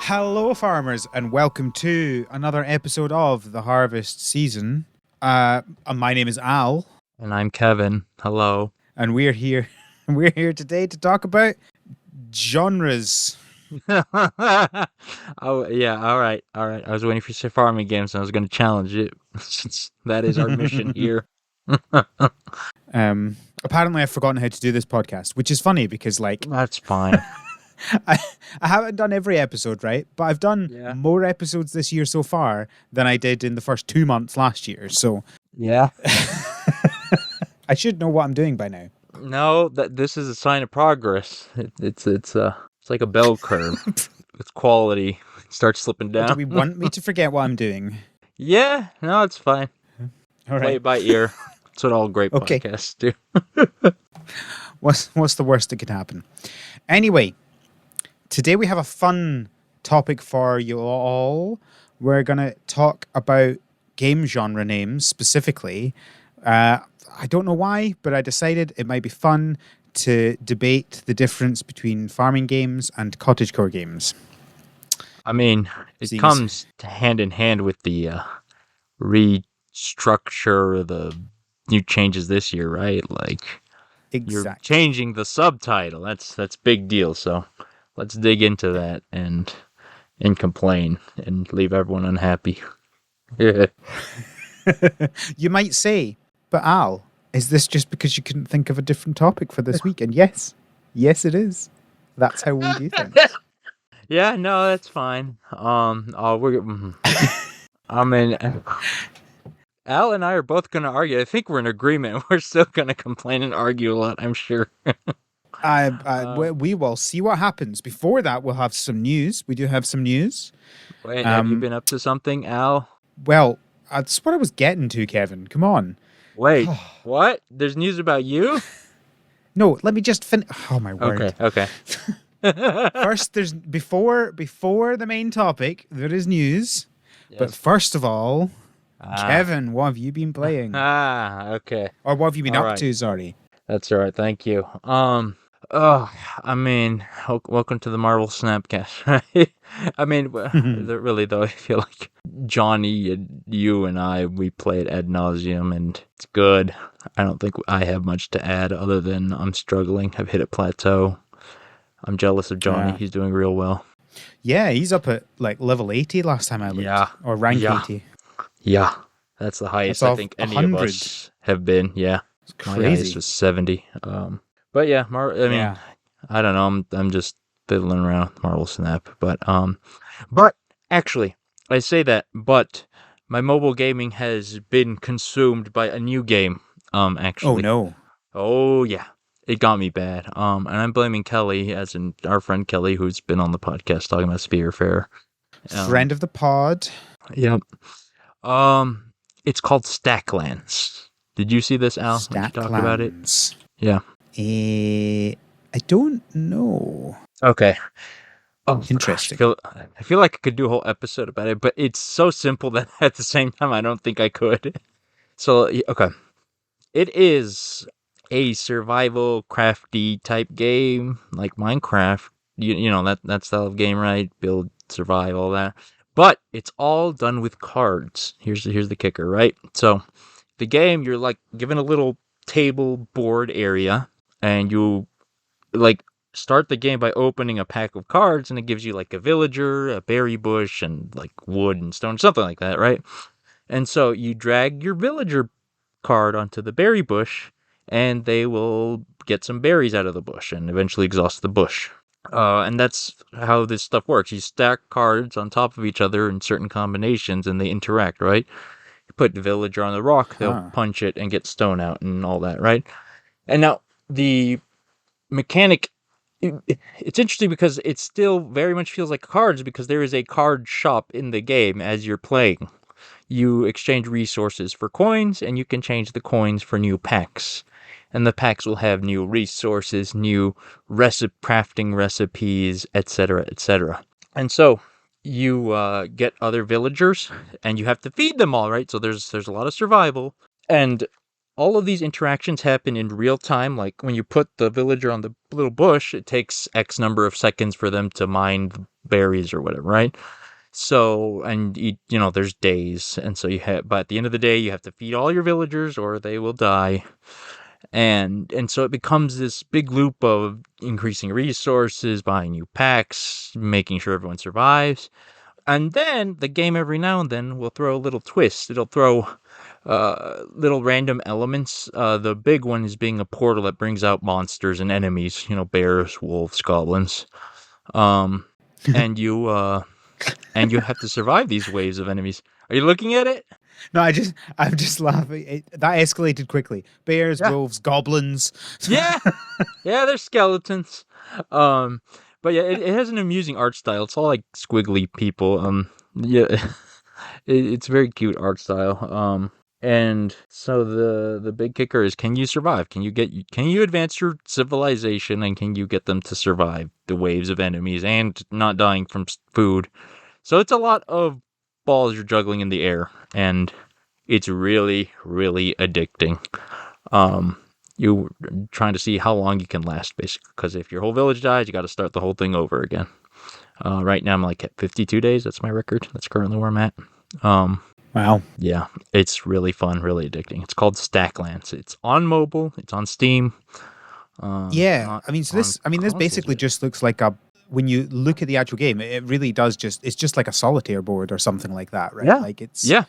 Hello, farmers, and welcome to another episode of the Harvest Season. My name is Al, And I'm Kevin. Hello. and we're here. We're here today to talk about genres. Oh, yeah. All right. All right. I was waiting for you to say farming games, and I was going to challenge it since that is our mission here. Apparently, I've forgotten how to do this podcast, which is funny because, That's fine. I haven't done every episode, right? But I've done Yeah. more episodes this year so far than I did in the first 2 months last year. So Yeah. I should know what I'm doing by now. No, this is a sign of progress. It's like a bell curve. It's quality. It starts slipping Or do down. we want me to forget what I'm doing? Yeah. No, it's fine. All Play right. it by ear. That's what all great Okay. podcasts do. What's the worst that could happen? Anyway, today we have a fun topic for you all. We're going to talk about game genre names specifically. I don't know why, but I decided it might be fun to debate the difference between farming games and cottagecore games. I mean, it Seems- comes hand in hand with the restructure, the new changes this year, right? Like you're Exactly. changing the subtitle. That's big deal. So let's dig into that and complain and leave everyone unhappy. Yeah. You might say, but Al, is this just because you couldn't think of a different topic for this week? And yes, it is. That's how we do things. Yeah, no, that's fine. I mean, Al and I are both going to argue. I think we're in agreement. We're still going to complain and argue a lot, I'm sure. We will see what happens. Before that, we'll have some news. We do have some news. Wait, have you been up to something, Al? Well, that's what I was getting to, Kevin. Come on. Wait, what? There's news about you? No, let me just finish. Oh, my word. Okay. First, there's before the main topic, there is news. But Yes. first of all, Ah. Kevin, what have you been playing? Okay. Or what have you been All up right. to, sorry? That's all right. Thank you. I mean, welcome to the Marvel Snapcast, right? I mean, really though, I feel like Johnny and you and we play it ad nauseum, and it's good. I don't think I have much to add other than I'm struggling. I've hit a plateau. I'm jealous of Johnny. Yeah. He's doing real well. Yeah, he's up at like level 80 last time I looked. Yeah. Or rank Yeah. 80. Yeah, that's the highest That's I off think any 100. of us have been. Yeah. It's My highest crazy. was 70. But yeah, I mean, Yeah. I don't know. I'm just fiddling around with Marvel Snap, but actually, I say that, but my mobile gaming has been consumed by a new game. Actually. Oh, no. Oh yeah, it got me bad. And I'm blaming Kelly, as in our friend Kelly, who's been on the podcast talking about Spearfair. Friend of the pod. Yep. It's called Stacklands. Did you see this, Al? When you talked about it? Stacklands. Yeah. I don't know. Okay. Oh, Interesting. I feel like I could do a whole episode about it, but it's so simple that at the same time I don't think I could. So, okay. It is a survival crafty type game, like Minecraft. You know that style of game, right? Build, survive, all that. But it's all done with cards. Here's the kicker, right? So, the game, you're like given a little table board area, and you like start the game by opening a pack of cards, and it gives you like a villager, a berry bush, and like wood and stone, something like that, right? And so you drag your villager card onto the berry bush, and they will get some berries out of the bush and eventually exhaust the bush. And that's how this stuff works. You stack cards on top of each other in certain combinations, and they interact, right? You put the villager on the rock, they'll Huh. punch it and get stone out and all that, right? And now the mechanic, it's interesting because it still very much feels like cards because there is a card shop in the game as you're playing. You exchange resources for coins, and you can change the coins for new packs. And the packs will have new resources, new crafting recipes, etc., etc. And so you get other villagers, and you have to feed them all, right? So there's a lot of survival, and all of these interactions happen in real time. Like when you put the villager on the little bush, it takes X number of seconds for them to mine the berries or whatever, right? So, and there's days, and so but at the end of the day, you have to feed all your villagers or they will die. And so it becomes this big loop of increasing resources, buying new packs, making sure everyone survives. And then the game every now and then will throw a little twist. It'll throw little random elements. The big one is being a portal that brings out monsters and enemies, bears, wolves, goblins. And you have to survive these waves of enemies. Are you looking at it? No, I'm just laughing. That escalated quickly. Bears, Yeah. wolves, goblins. Yeah, yeah, they're skeletons. But yeah, it has an amusing art style. It's all like squiggly people. Yeah, it's very cute art style. And so the big kicker is, can you survive? Can you advance your civilization, and can you get them to survive the waves of enemies and not dying from food? So it's a lot of balls you're juggling in the air, and it's really, really addicting. You're trying to see how long you can last, basically, because if your whole village dies, you got to start the whole thing over again. Right now I'm like at 52 days. That's my record. That's currently where I'm at. Wow. Yeah, it's really fun, really addicting. It's called Stacklands. It's on mobile. It's on Steam. Yeah, this consoles basically yet. just looks like when you look at the actual game, it really does it's just like a solitaire board or something like that, right? Yeah. Like it's Yeah.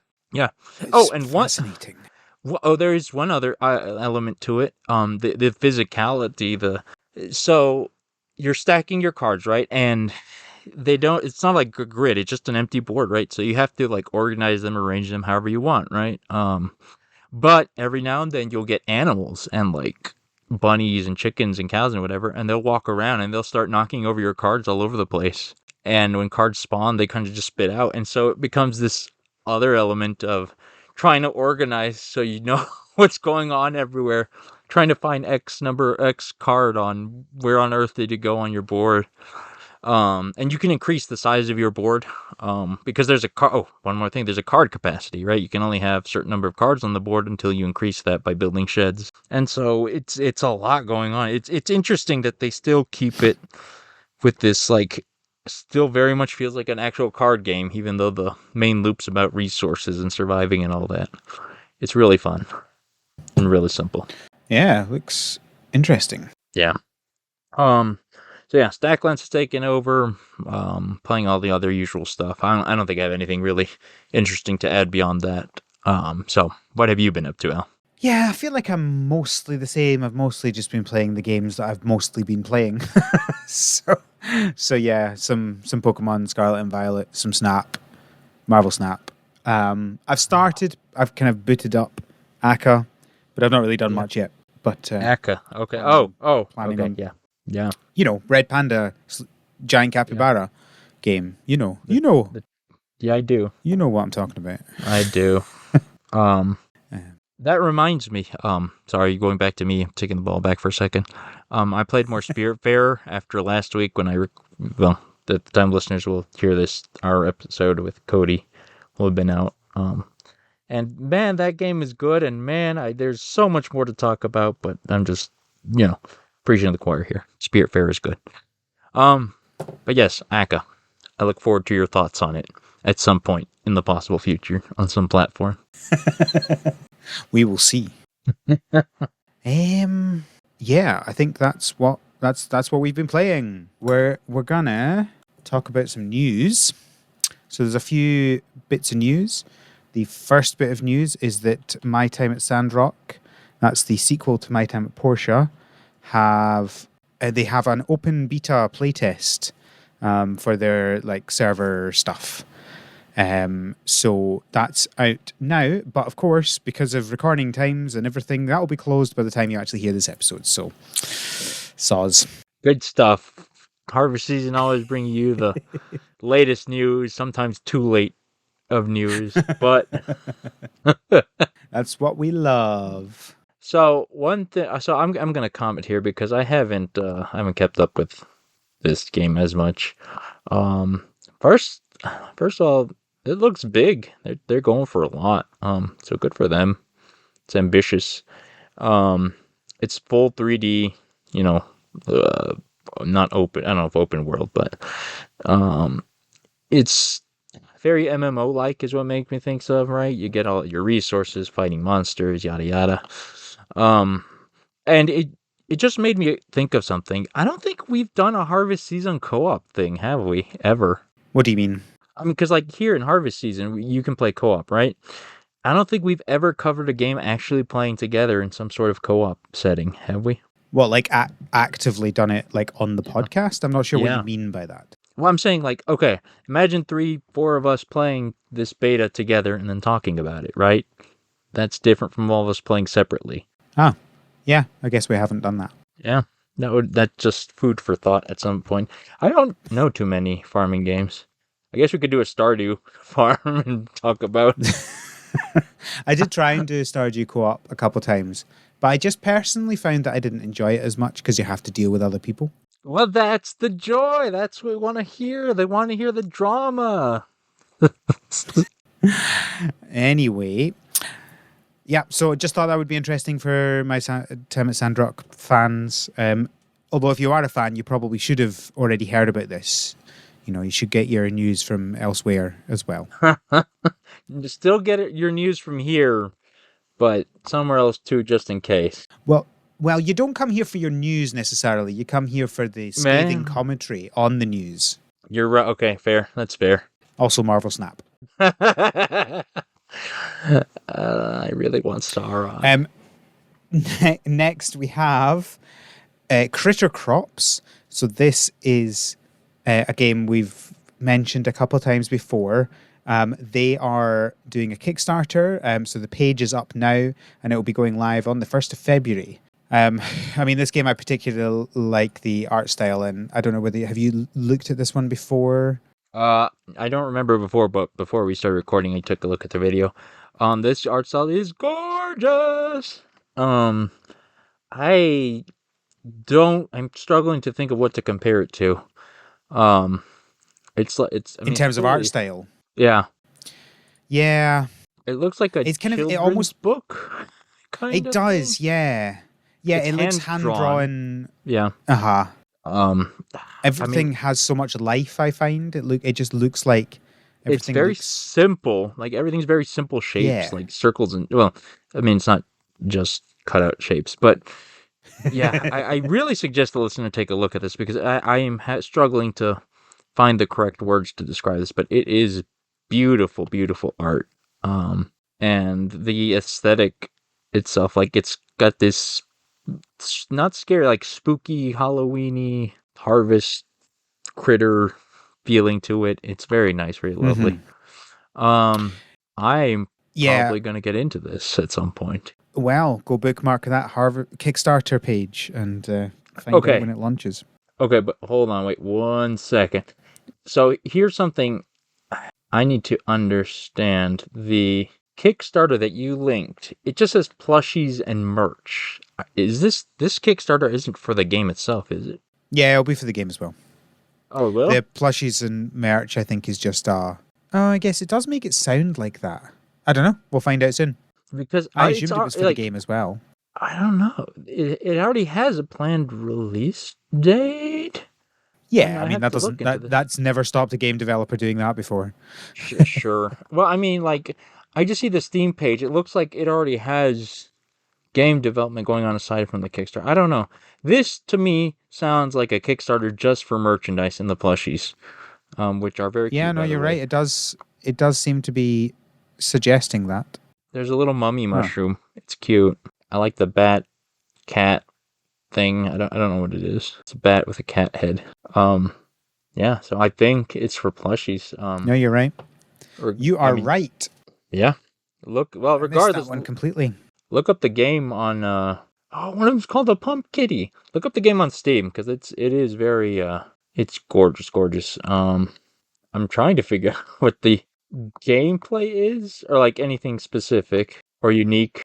it's And fascinating. there is one other element to it. The physicality. So you're stacking your cards, right? And it's not like a grid. It's just an empty board, right? So you have to like organize them, arrange them however you want, right? But every now and then you'll get animals and like bunnies and chickens and cows and whatever, and they'll walk around and they'll start knocking over your cards all over the place. And when cards spawn, they kind of just spit out. And so it becomes this other element of trying to organize so you know what's going on everywhere, trying to find X card on where on earth did it go on your board. And you can increase the size of your board, because there's one more thing. There's a card capacity, right? You can only have a certain number of cards on the board until you increase that by building sheds. And so it's a lot going on. It's interesting that they still keep it with this, like, still very much feels like an actual card game, even though the main loop's about resources and surviving and all that. It's really fun and really simple. Yeah, looks interesting. Yeah. So yeah, Stacklands is taking over, playing all the other usual stuff. I don't think I have anything really interesting to add beyond that. So what have you been up to, Al? Yeah, I feel like I'm mostly the same. I've mostly just been playing the games that I've mostly been playing. so yeah, some Pokemon Scarlet and Violet, some Snap, Marvel Snap. I've kind of booted up Aka, but I've not really done much yet. But Aka, okay. Planning Okay, on- yeah. Red Panda, giant capybara game. You know Yeah, I do. You know what I'm talking about. I do. That reminds me. Sorry, going back to me, taking the ball back for a second. I played more Spiritfarer after last week when the time listeners will hear this, our episode with Cody will have been out. And man, that game is good, and man, there's so much more to talk about, but I'm just, preaching to the choir here. Spiritfarer is good. But yes, Aka. I look forward to your thoughts on it at some point in the possible future on some platform. We will see. Yeah, I think that's what we've been playing. We're gonna talk about some news. So there's a few bits of news. The first bit of news is that My Time at Sandrock, that's the sequel to My Time at Portia, they have an open beta playtest for their like server stuff. So that's out now, but of course, because of recording times and everything, that will be closed by the time you actually hear this episode. So, soz. Good stuff. Harvest season always bring you the latest news, sometimes too late of news, but That's what we love. so one thing. So I'm gonna comment here because I haven't kept up with this game as much. First of all, it looks big. They're going for a lot. So good for them. It's ambitious. It's full 3D. not open. I don't know if open world, but it's very MMO like is what makes me think of, right? You get all your resources, fighting monsters, yada yada. And it just made me think of something. I don't think we've done a Harvest Season co-op thing, have we? Ever? What do you mean? I mean, because like here in Harvest Season, you can play co-op, right? I don't think we've ever covered a game actually playing together in some sort of co-op setting, have we? What, like actively done it like on the podcast? I'm not sure what Yeah. you mean by that. Well, I'm saying like, okay, imagine 3-4 of us playing this beta together and then talking about it, right? That's different from all of us playing separately. Ah, yeah, I guess we haven't done that. Yeah, that's just food for thought at some point. I don't know too many farming games. I guess we could do a Stardew farm and talk about. I did try and do Stardew co-op a couple times, but I just personally found that I didn't enjoy it as much because you have to deal with other people. Well, that's the joy. That's what we want to hear. They want to hear the drama. Anyway, yeah, so just thought that would be interesting for my time at Sandrock fans. Although if you are a fan, you probably should have already heard about this. You know, you should get your news from elsewhere as well. You still get your news from here, but somewhere else too, just in case. Well, you don't come here for your news necessarily. You come here for the scathing commentary on the news. You're right. Okay, fair. That's fair. Also, Marvel Snap. I really want Sauron. Next, we have Critter Crops. So this is a game we've mentioned a couple of times before. They are doing a Kickstarter. So the page is up now, and it will be going live on the 1st of February. I mean, this game I particularly like the art style, and I don't know whether have you looked at this one before? I don't remember before, but before we started recording, I took a look at the video. This art style is gorgeous. I'm struggling to think of what to compare it to. It's In terms of art style. Yeah. Yeah. It looks like it's kind of it almost book. It does, yeah. Yeah, it looks hand drawn. Yeah. Everything has so much life. I find it just looks like it's very simple. Like everything's very simple shapes, like circles and I mean it's not just cutout shapes, but yeah, I really suggest the listener take a look at this because I am struggling to find the correct words to describe this, but it is beautiful, beautiful art. And the aesthetic itself, like it's got this not scary, like spooky, Halloweeny harvest critter feeling to it. It's very nice, very lovely. I'm probably going to get into this at some point. Well, go bookmark that Harvard Kickstarter page and find out when it launches. Okay, but hold on, wait 1 second. So here's something I need to understand. The Kickstarter that you linked, it just says plushies and merch. Is this Kickstarter isn't for the game itself, is it? Yeah, it'll be for the game as well. Oh, well? The plushies and merch, I think, is just oh, I guess it does make it sound like that. I don't know. We'll find out soon. Because I assumed it was for the game as well. I don't know. It already has a planned release date. Yeah, I mean that's never stopped a game developer doing that before. Sure. Well, I mean, like, I just see the Steam page. It looks like it already has game development going on aside from the Kickstarter. I don't know. This to me sounds like a Kickstarter just for merchandise and the plushies, which are very cute. Yeah, no, you're right. It does seem to be suggesting that. There's a little mummy mushroom. It's cute. I like the bat cat thing. I don't know what it is. It's a bat with a cat head. Yeah, so I think it's for plushies. No, you're right. You are right. Yeah. Regardless. I missed that one completely. Look up the game on one of them's called the Pump Kitty. Look up the game on Steam because it is very it's gorgeous. I'm trying to figure out what the gameplay is or like anything specific or unique.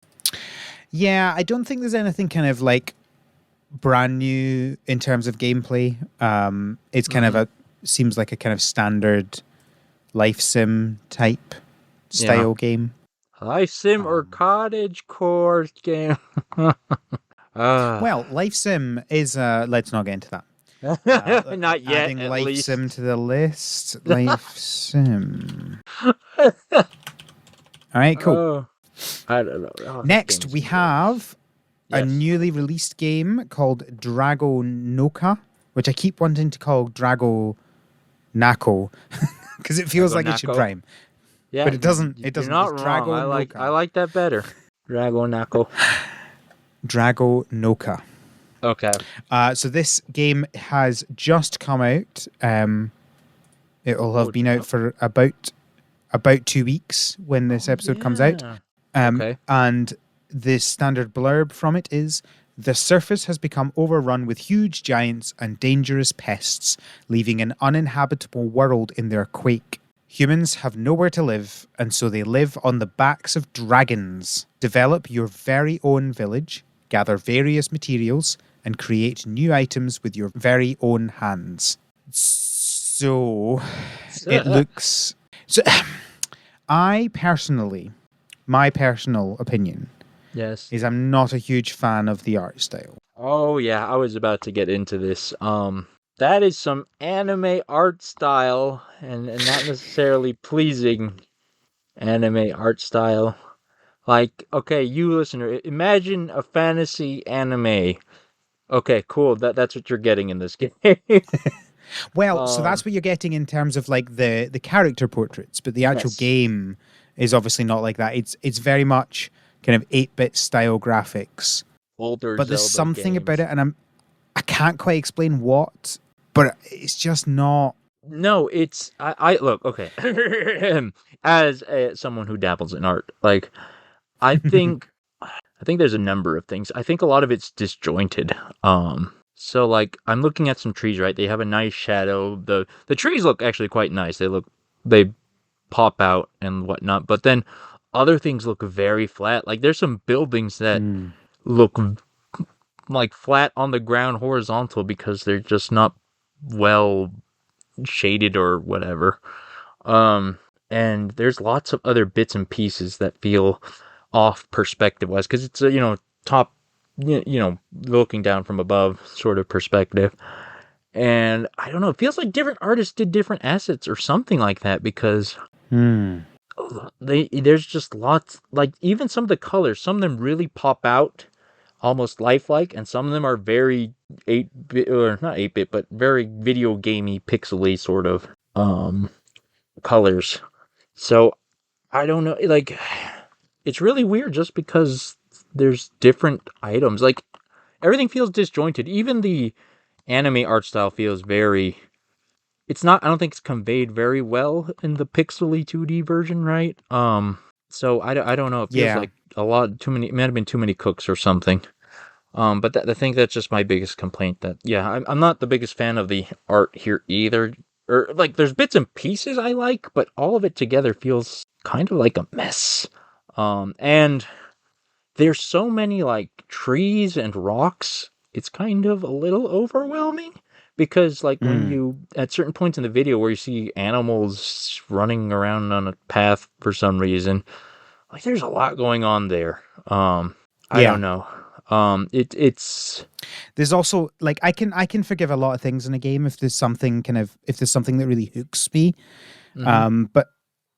Yeah, I don't think there's anything kind of like brand new in terms of gameplay. It's kind of seems like a kind of standard life sim type style game. Life sim or cottage core game. Well, life sim is let's not get into that. Not yet, Adding at Life least. Sim to the list. Life Sim. All right, cool. Oh, I don't know. Oh, this Next, game's we good. have a Yes. newly released game called Drago Noka, which I keep wanting to call Drago Nako because it feels like it should Dragonako. rhyme, Yeah, but it doesn't. You're It doesn't. not It's wrong. Drago I Noka. like that better. Dragonako. Drago Noka. Okay. So this game has just come out. It'll have been out for about 2 weeks when this episode comes out. Okay. And the standard blurb from it is: the surface has become overrun with huge giants and dangerous pests, leaving an uninhabitable world in their quake. Humans have nowhere to live, and so they live on the backs of dragons. Develop your very own village, gather various materials, and create new items with your very own hands. So it looks... So I personally, my personal opinion Yes. is I'm not a huge fan of the art style. Oh yeah, I was about to get into this. That is some anime art style, and not necessarily pleasing anime art style. Like, okay, you listener, imagine a fantasy anime. Okay, cool. That's what you're getting in this game. Well, so that's what you're getting in terms of like the character portraits, but the actual Yes. game is obviously not like that. It's very much kind of 8-bit style graphics. Older But there's Zelda something games. about it, and I can't quite explain what, but it's just not. No, it's I look, okay. As someone who dabbles in art, like I think there's a number of things. I think a lot of it's disjointed. So like I'm looking at some trees, right? They have a nice shadow. The trees look actually quite nice. They pop out and whatnot. But then other things look very flat. Like there's some buildings that look like flat on the ground horizontal because they're just not well shaded or whatever. And there's lots of other bits and pieces that feel off perspective wise because it's a top looking down from above sort of perspective. And I don't know, it feels like different artists did different assets or something like that because there's just lots, like even some of the colors, some of them really pop out almost lifelike, and some of them are very 8-bit, or not 8-bit, but very video gamey, pixely sort of colors. So I don't know, like it's really weird just because there's different items. Like everything feels disjointed. Even the anime art style feels very. It's not. I don't think it's conveyed very well in the pixely 2D version, right? So I don't know. It feels Yeah. like a lot too many. It might have been too many cooks or something. But I think that's just my biggest complaint. That I'm not the biggest fan of the art here either. Or like, there's bits and pieces I like, but all of it together feels kind of like a mess. And there's so many like trees and rocks. It's kind of a little overwhelming because like when you at certain points in the video where you see animals running around on a path for some reason, like there's a lot going on there. I don't know. It's There's also like I can forgive a lot of things in a game if there's something that really hooks me. But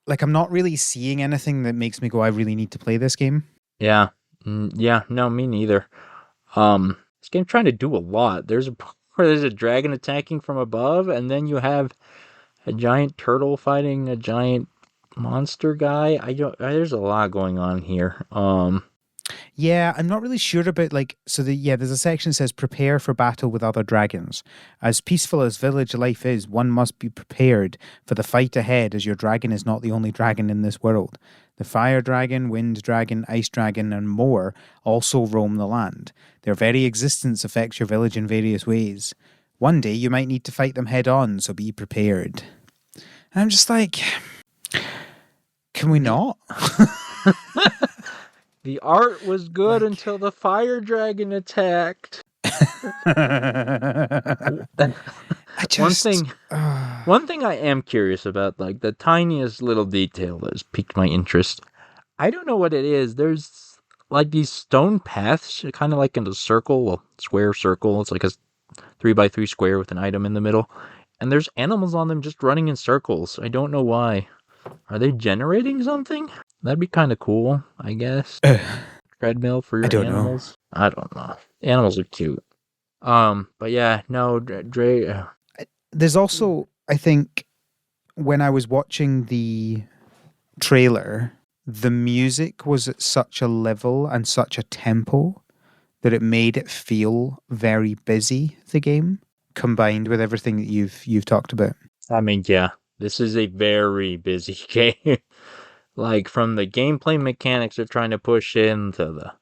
like I'm not really seeing anything that makes me go, I really need to play this game. yeah. Yeah, no, me neither. This game's trying to do a lot. There's a dragon attacking from above, and then you have a giant turtle fighting a giant monster guy. There's a lot going on here. Yeah, I'm not really sure about like there's a section that says prepare for battle with other dragons. As peaceful as village life is, one must be prepared for the fight ahead as your dragon is not the only dragon in this world. The fire dragon, wind dragon, ice dragon, and more also roam the land. Their very existence affects your village in various ways. One day you might need to fight them head on, so be prepared. And I'm just like, can we not? The art was good until the fire dragon attacked. One thing I am curious about, like the tiniest little detail that has piqued my interest. I don't know what it is. There's like these stone paths, kind of like in a circle, a square circle. It's like 3x3 square with an item in the middle. And there's animals on them just running in circles. I don't know why. Are they generating something? That'd be kind of cool, I guess. Treadmill for I your don't know. animals? I don't know. Animals are cute. But yeah, no, Dre. There's also, I think, when I was watching the trailer, the music was at such a level and such a tempo that it made it feel very busy, the game, combined with everything that you've talked about. I mean, yeah, this is a very busy game. Like, from the gameplay mechanics they're trying to push in to the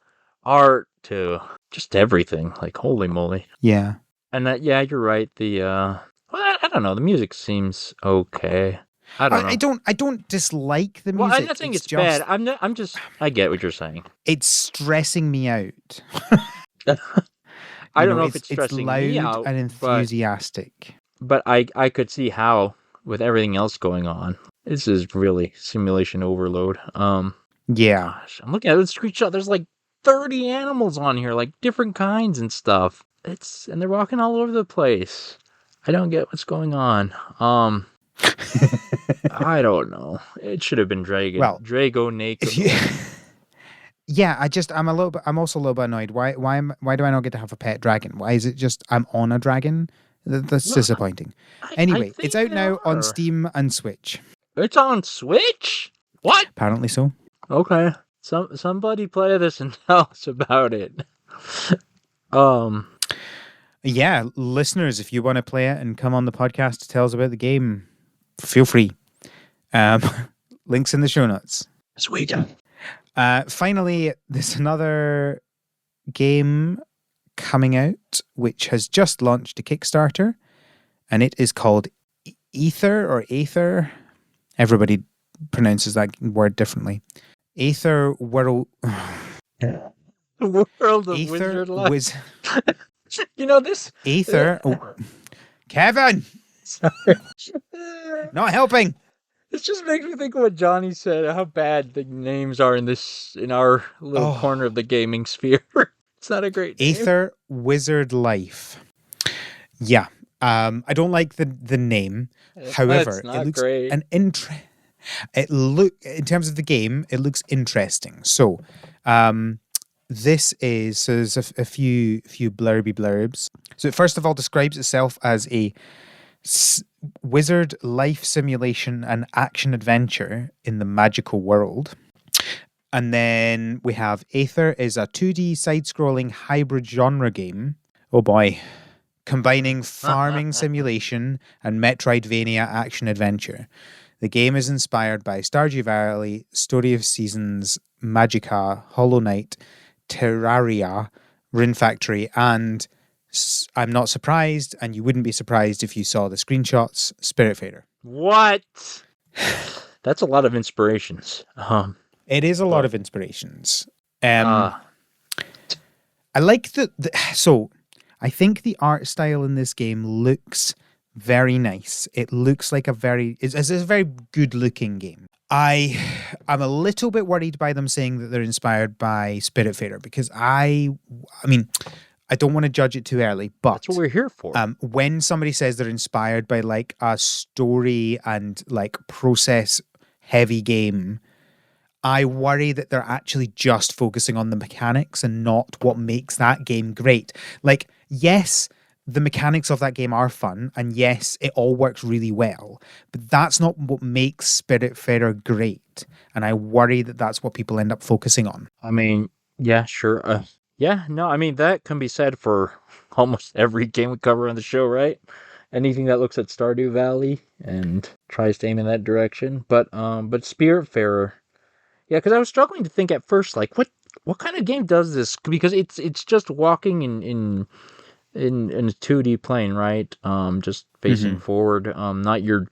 art to just everything. Like, holy moly. Yeah. And that, yeah, you're right. Well, I don't know. The music seems okay. I don't know. I don't dislike the Well, music. I'm not saying it's just, bad. I'm just. I get what you're saying. It's stressing me out. I don't know if it's it's stressing loud me out, and enthusiastic. but I could see how with everything else going on, this is really simulation overload. Yeah. Gosh, I'm looking at the screenshot. There's like 30 animals on here, like different kinds and stuff. And they're walking all over the place. I don't get what's going on. I don't know. It should have been Drago. Well, Drago naked. Yeah, I'm also a little bit annoyed. Why do I not get to have a pet dragon? Why is it just I'm on a dragon? That's Well, disappointing. Anyway, think it's out they now on are. Steam and Switch. It's on Switch? What? Apparently so. Okay. Somebody play this and tell us about it. Yeah, listeners, if you want to play it and come on the podcast to tell us about the game, feel free. Links in the show notes. Sweet. Finally, there's another game coming out which has just launched a Kickstarter, and it is called Aether. Everybody pronounces that word differently. Aether World. World of Aether Wizard Life. Wiz. You know this? Aether. Oh. Kevin, Sorry. not helping. This just makes me think of what Johnny said, how bad the names are in our little corner of the gaming sphere. It's not a great name. Aether Wizard Life. Yeah. I don't like the name. However, not it looks great. in terms of the game, it looks interesting. So, there's a few blurbs. So it first of all describes itself as a wizard life simulation and action adventure in the magical world. And then we have Aether is a 2D side-scrolling hybrid genre game. Oh boy. Combining farming simulation and Metroidvania action adventure. The game is inspired by Stardew Valley, Story of Seasons, Magicka, Hollow Knight, Terraria, Rune Factory, and I'm not surprised, and you wouldn't be surprised if you saw the screenshots, Spiritfarer. What? That's a lot of inspirations. It is a lot of inspirations. I like so I think the art style in this game looks very nice. It looks like it's a very good looking game. I'm a little bit worried by them saying that they're inspired by Spiritfarer because I mean, I don't want to judge it too early, but that's what we're here for. When somebody says they're inspired by like a story and like process heavy game, I worry that they're actually just focusing on the mechanics and not what makes that game great. Like, yes, the mechanics of that game are fun, and yes, it all works really well, but that's not what makes Spiritfarer great, and I worry that that's what people end up focusing on. I mean, yeah, sure. Yeah, no, I mean, that can be said for almost every game we cover on the show, right? Anything that looks at Stardew Valley and tries to aim in that direction. But Spiritfarer, yeah, because I was struggling to think at first, like, what kind of game does this? Because it's just walking in a 2D plane, right? Just facing forward. Not your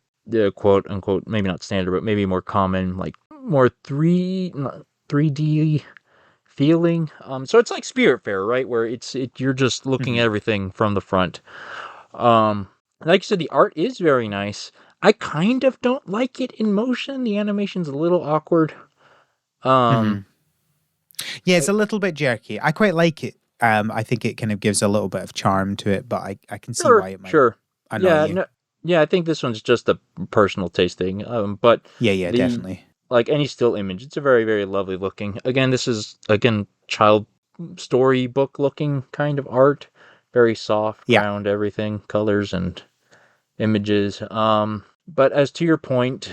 quote unquote, maybe not standard, but maybe more common, like more 3D feeling. So it's like Spiritfarer, right? Where you're just looking at everything from the front. Like you said, the art is very nice. I kind of don't like it in motion. The animation's a little awkward. Yeah, it's a little bit jerky. I quite like it I think it kind of gives a little bit of charm to it, but I can see why Sure, it might sure. annoy Yeah, you. no, yeah. I think this one's just a personal taste thing. But Yeah, the definitely. like any still image, it's a very, very lovely looking. Again, this is child storybook looking kind of art. Very soft Yeah. ground, everything, colors and images. But as to your point,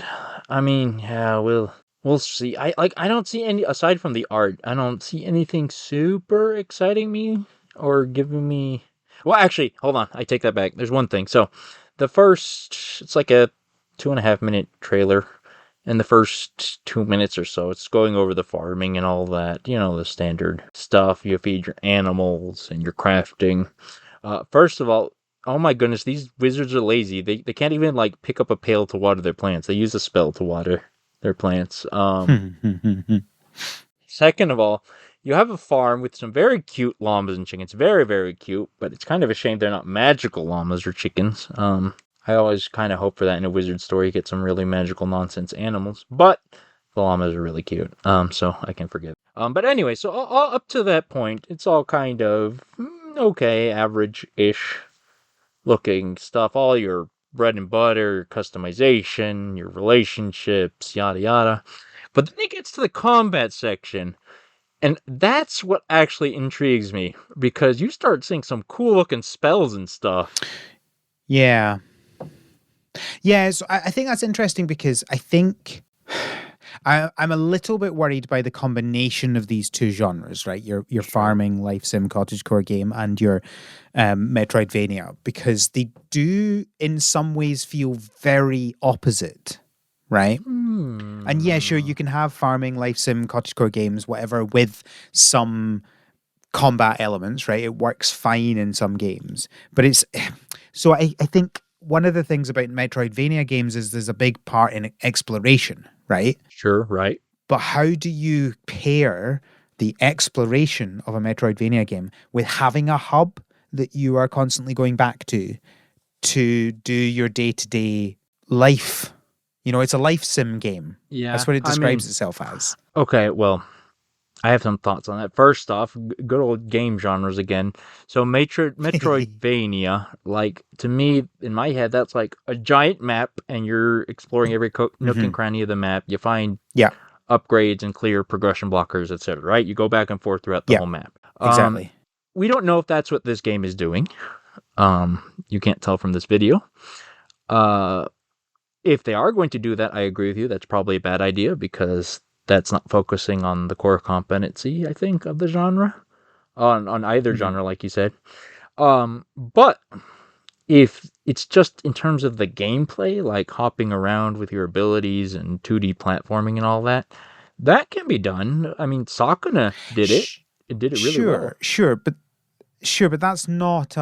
I mean, yeah, we'll see. I don't see any aside from the art. I don't see anything super exciting me or giving me. Well, actually, hold on. I take that back. There's one thing. So, it's like a 2.5 minute trailer. In the first 2 minutes or so, it's going over the farming and all that. You know, the standard stuff. You feed your animals and your crafting. First of all, oh my goodness, these wizards are lazy. They can't even like pick up a pail to water their plants. They use a spell to water their plants. Second of all, you have a farm with some very cute llamas and chickens. Very, very cute, but it's kind of a shame they're not magical llamas or chickens. I always kind of hope for that in a wizard story, you get some really magical nonsense animals, but the llamas are really cute. So I can forgive. But anyway, so all up to that point, it's all kind of okay, average-ish looking stuff. All your bread and butter, customization, your relationships, yada yada. But then it gets to the combat section, and that's what actually intrigues me because you start seeing some cool looking spells and stuff. Yeah. Yeah, so I think that's interesting because I think I'm a little bit worried by the combination of these two genres, right? Your Sure. farming life sim cottagecore game and your Metroidvania, because they do in some ways feel very opposite, right? And yeah, sure, Hmm. you can have farming life sim cottagecore games, whatever, with some combat elements, right? It works fine in some games, but it's so I think one of the things about Metroidvania games is there's a big part in exploration, right? Sure, right. But how do you pair the exploration of a Metroidvania game with having a hub that you are constantly going back to do your day to day life? You know, it's a life sim game. That's Yeah, what it I mean, describes itself as. okay, well, I have some thoughts on that. First off, good old game genres again. So Metroidvania, like to me in my head, that's like a giant map, and you're exploring every nook and Hmm. cranny of the map. You find Yeah, upgrades and clear progression blockers, etc. Right? You go back and forth throughout the yeah, whole map. exactly. We don't know if that's what this game is doing. You can't tell from this video. Uh, if they are going to do that, I agree with you. That's probably a bad idea because that's not focusing on the core competency, I think, of the genre. On either Hmm. genre, like you said. But if it's just in terms of the gameplay, like hopping around with your abilities and 2D platforming and all that, that can be done. I mean, Sakuna did it. Sh- It did it really well. sure, but that's not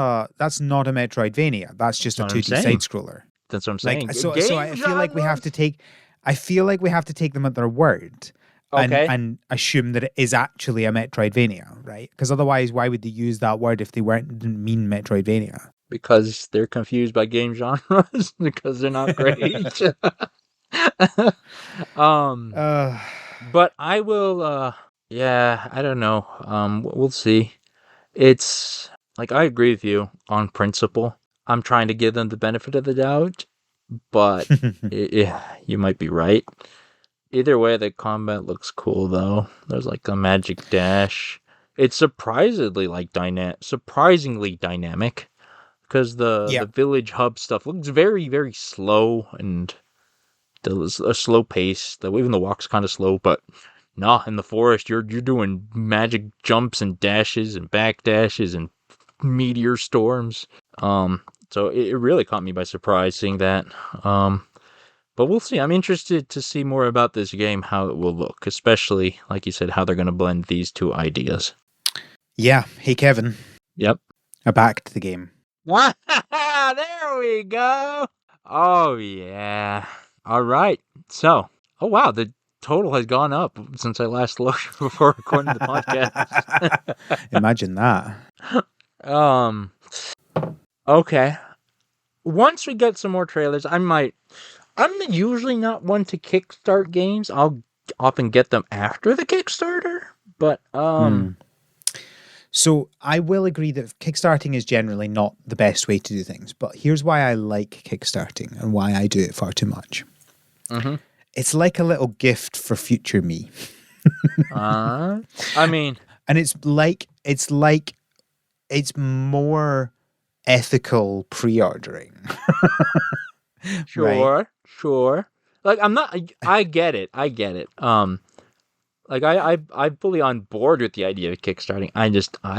a Metroidvania. That's just That's a what I'm 2D side saying. scroller. That's what I'm Like saying. so I Game feel like we have genres. to take I feel like we have to take them at their word Okay. and assume that it is actually a Metroidvania, right? Because otherwise why would they use that word if they didn't mean Metroidvania? Because they're confused by game genres because they're not great. um, uh but I will. Yeah, I don't know. We'll see. It's like I agree with you on principle. I'm trying to give them the benefit of the doubt, but yeah, you might be right. Either way, the combat looks cool though. There's like a magic dash. It's surprisingly dynamic because Yeah. the village hub stuff looks very, very slow and a slow pace. Even the walk's kind of slow, but nah, in the forest you're doing magic jumps and dashes and back dashes and meteor storms. So it really caught me by surprise seeing that. But we'll see. I'm interested to see more about this game, how it will look, especially like you said, how they're going to blend these two ideas. Yeah. Hey Kevin, Yep. I backed the game. There we go. Oh yeah. All right. So, oh wow, the total has gone up since I last looked before recording the podcast. Imagine that. um. Okay. Once we get some more trailers, I might. I'm usually not one to kickstart games. I'll often get them after the Kickstarter, but Hmm. So I will agree that kickstarting is generally not the best way to do things, but here's why I like kickstarting and why I do it far too much. Mm-hmm. It's like a little gift for future me. I mean, And it's more ethical pre-ordering. Right? sure. Like I'm not. I get it. Like I'm fully on board with the idea of kickstarting. I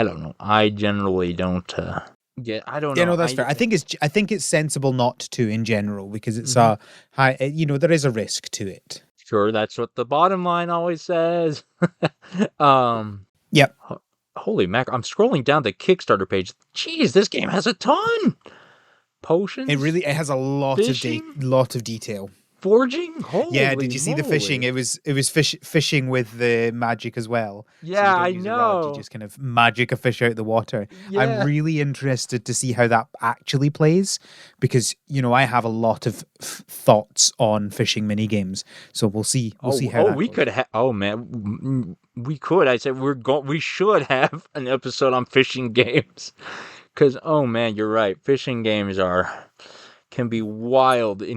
don't know. I generally don't get. I don't Yeah, know. no, that's fair. I think it's sensible not to in general because it's Mhm. a high. There is a risk to it. Sure, that's what the bottom line always says. um, Yep. holy mac! I'm scrolling down the Kickstarter page. Jeez, this game has a ton. Potions. It has a lot Fishing? lot of detail. Forging. Holy Yeah, did you see the fishing? moly. It was fishing with the magic as well. So you Yeah, don't I use a rod, you know. just kind of magic a fish out the water. I'm Yeah. really interested to see how that actually plays because I have a lot of thoughts on fishing mini games. So we'll see. We'll see how that we goes. could have. Oh man, we could. I said we should have an episode on fishing games, because oh man, you're right. Fishing games can be wildly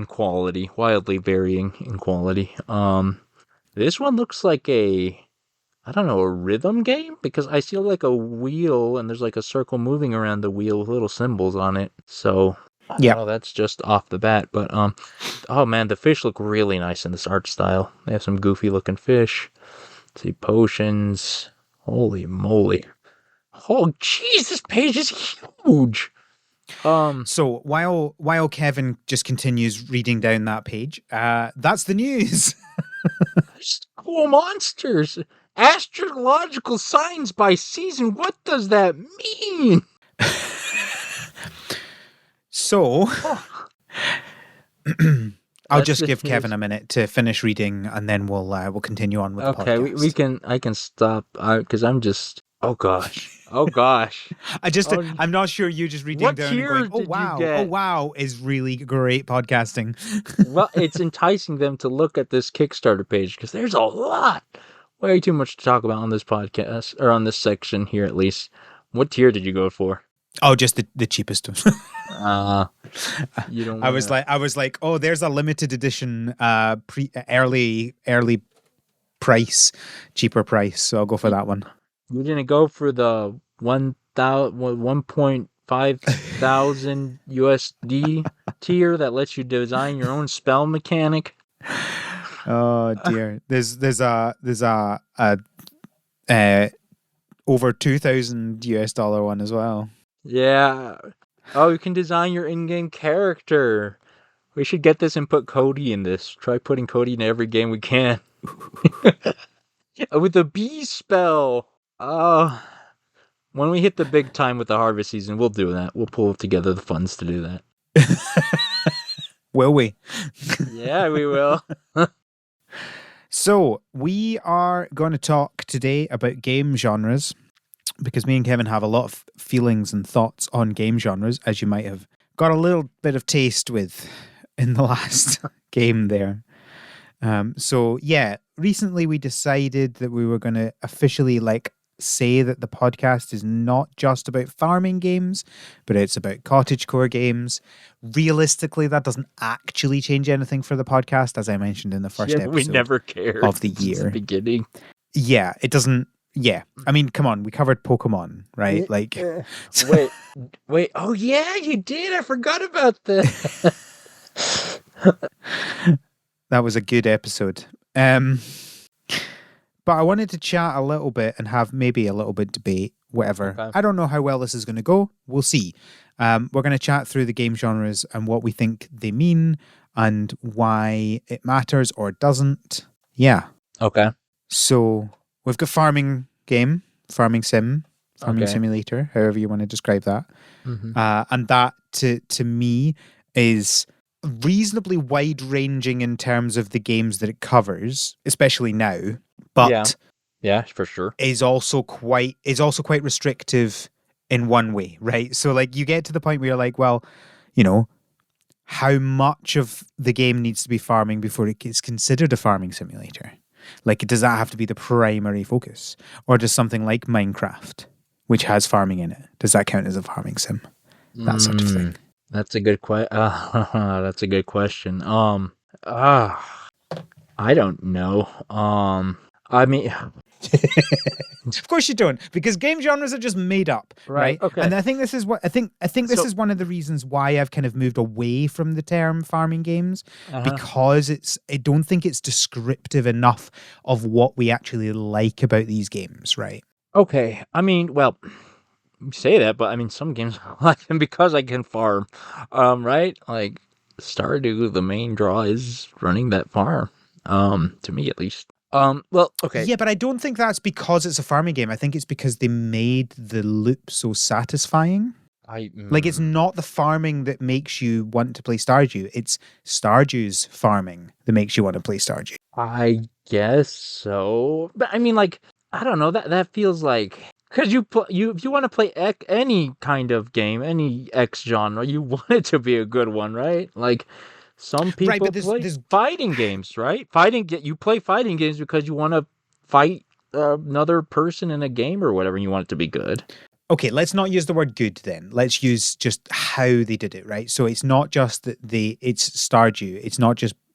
varying in quality. This one looks like I don't know, a rhythm game because I see like a wheel and there's like a circle moving around the wheel with little symbols on it. So I Yeah. don't know, that's just off the bat, but oh man, the fish look really nice in this art style. They have some goofy looking fish. Let's see, potions. Holy moly. Oh jeez, this page is huge. So while Kevin just continues reading down that page, that's the news. Cool monsters. Astrological signs by season. What does that mean? So I'll That's just the give news. Kevin a minute to finish reading, and then we'll continue on with the Okay, podcast. we can. I can stop because I'm just. Oh gosh. Oh gosh. I'm not sure you just reading What down and tiers going, oh did you wow, oh get? wow, is really great podcasting. Well, it's enticing them to look at this Kickstarter page because there's a lot. Way too much to talk about on this podcast or on this section here at least. What tier did you go for? Oh, just the cheapest. You don't. I was like, oh, there's a limited edition, early price, cheaper price. So I'll go for that one. You didn't go for the 1.5 thousand USD tier that lets you design your own spell mechanic. Oh dear, there's a over $2,000 one as well. Yeah. Oh, you can design your in-game character. We should get this and put Cody in this. Try putting Cody in every game we can. With the bee spell. When we hit the big time with the harvest season, we'll do that. We'll pull together the funds to do that. Will we? Yeah, we will. So we are going to talk today about game genres because me and Kevin have a lot of feelings and thoughts on game genres, as you might have got a little bit of taste with in the last game there. So yeah, recently we decided that we were going to officially say that the podcast is not just about farming games, but it's about cottagecore games. Realistically, that doesn't actually change anything for the podcast, as I mentioned in the first episode. We never cared of the since year. beginning. Yeah, it doesn't. Yeah, I mean, come on, we covered Pokemon, right? Wait. Oh yeah, you did. I forgot about that. That was a good episode. But I wanted to chat a little bit and have maybe a little bit debate, whatever. Okay. I don't know how well this is going to go. We'll see. We're going to chat through the game genres and what we think they mean and why it matters or doesn't. Yeah. Okay. So we've got farming game, farming sim, farming Okay. simulator, however you want to describe that. Mhm. And that to me is reasonably wide ranging in terms of the games that it covers, especially now. But Yeah, for sure. is also quite restrictive in one way, right? So you get to the point where you're like, well, how much of the game needs to be farming before it gets considered a farming simulator? Does that have to be the primary focus? Or does something like Minecraft, which has farming in it. Does that count as a farming sim? That sort of thing. That's a good that's a good question. I don't know. I mean, Of course you don't, because game genres are just made up, right? Okay. And I think this is what I think this So- is one of the reasons why I've kind of moved away from the term farming games, Uh-huh. because I don't think it's descriptive enough of what we actually like about these games, right? Okay. I mean, well, you say that, but I mean, some games I like them because I can farm. Right? Like Stardew, the main draw is running that farm. To me at least. Well, okay. Yeah, but I don't think that's because it's a farming game. I think it's because they made the loop so satisfying. Like, it's not the farming that makes you want to play Stardew. It's Stardew's farming that makes you want to play Stardew. I guess so, but I mean, like, I don't know. That feels like because if you want to play any kind of game, any X genre, you want it to be a good one, right? Like, some people Right, but play there's fighting games, right? You play fighting games because you want to fight another person in a game or whatever, and you want it to be good. Okay, let's not use the word good then. Let's use just how they did it, right? So it's not just that it's Stardew.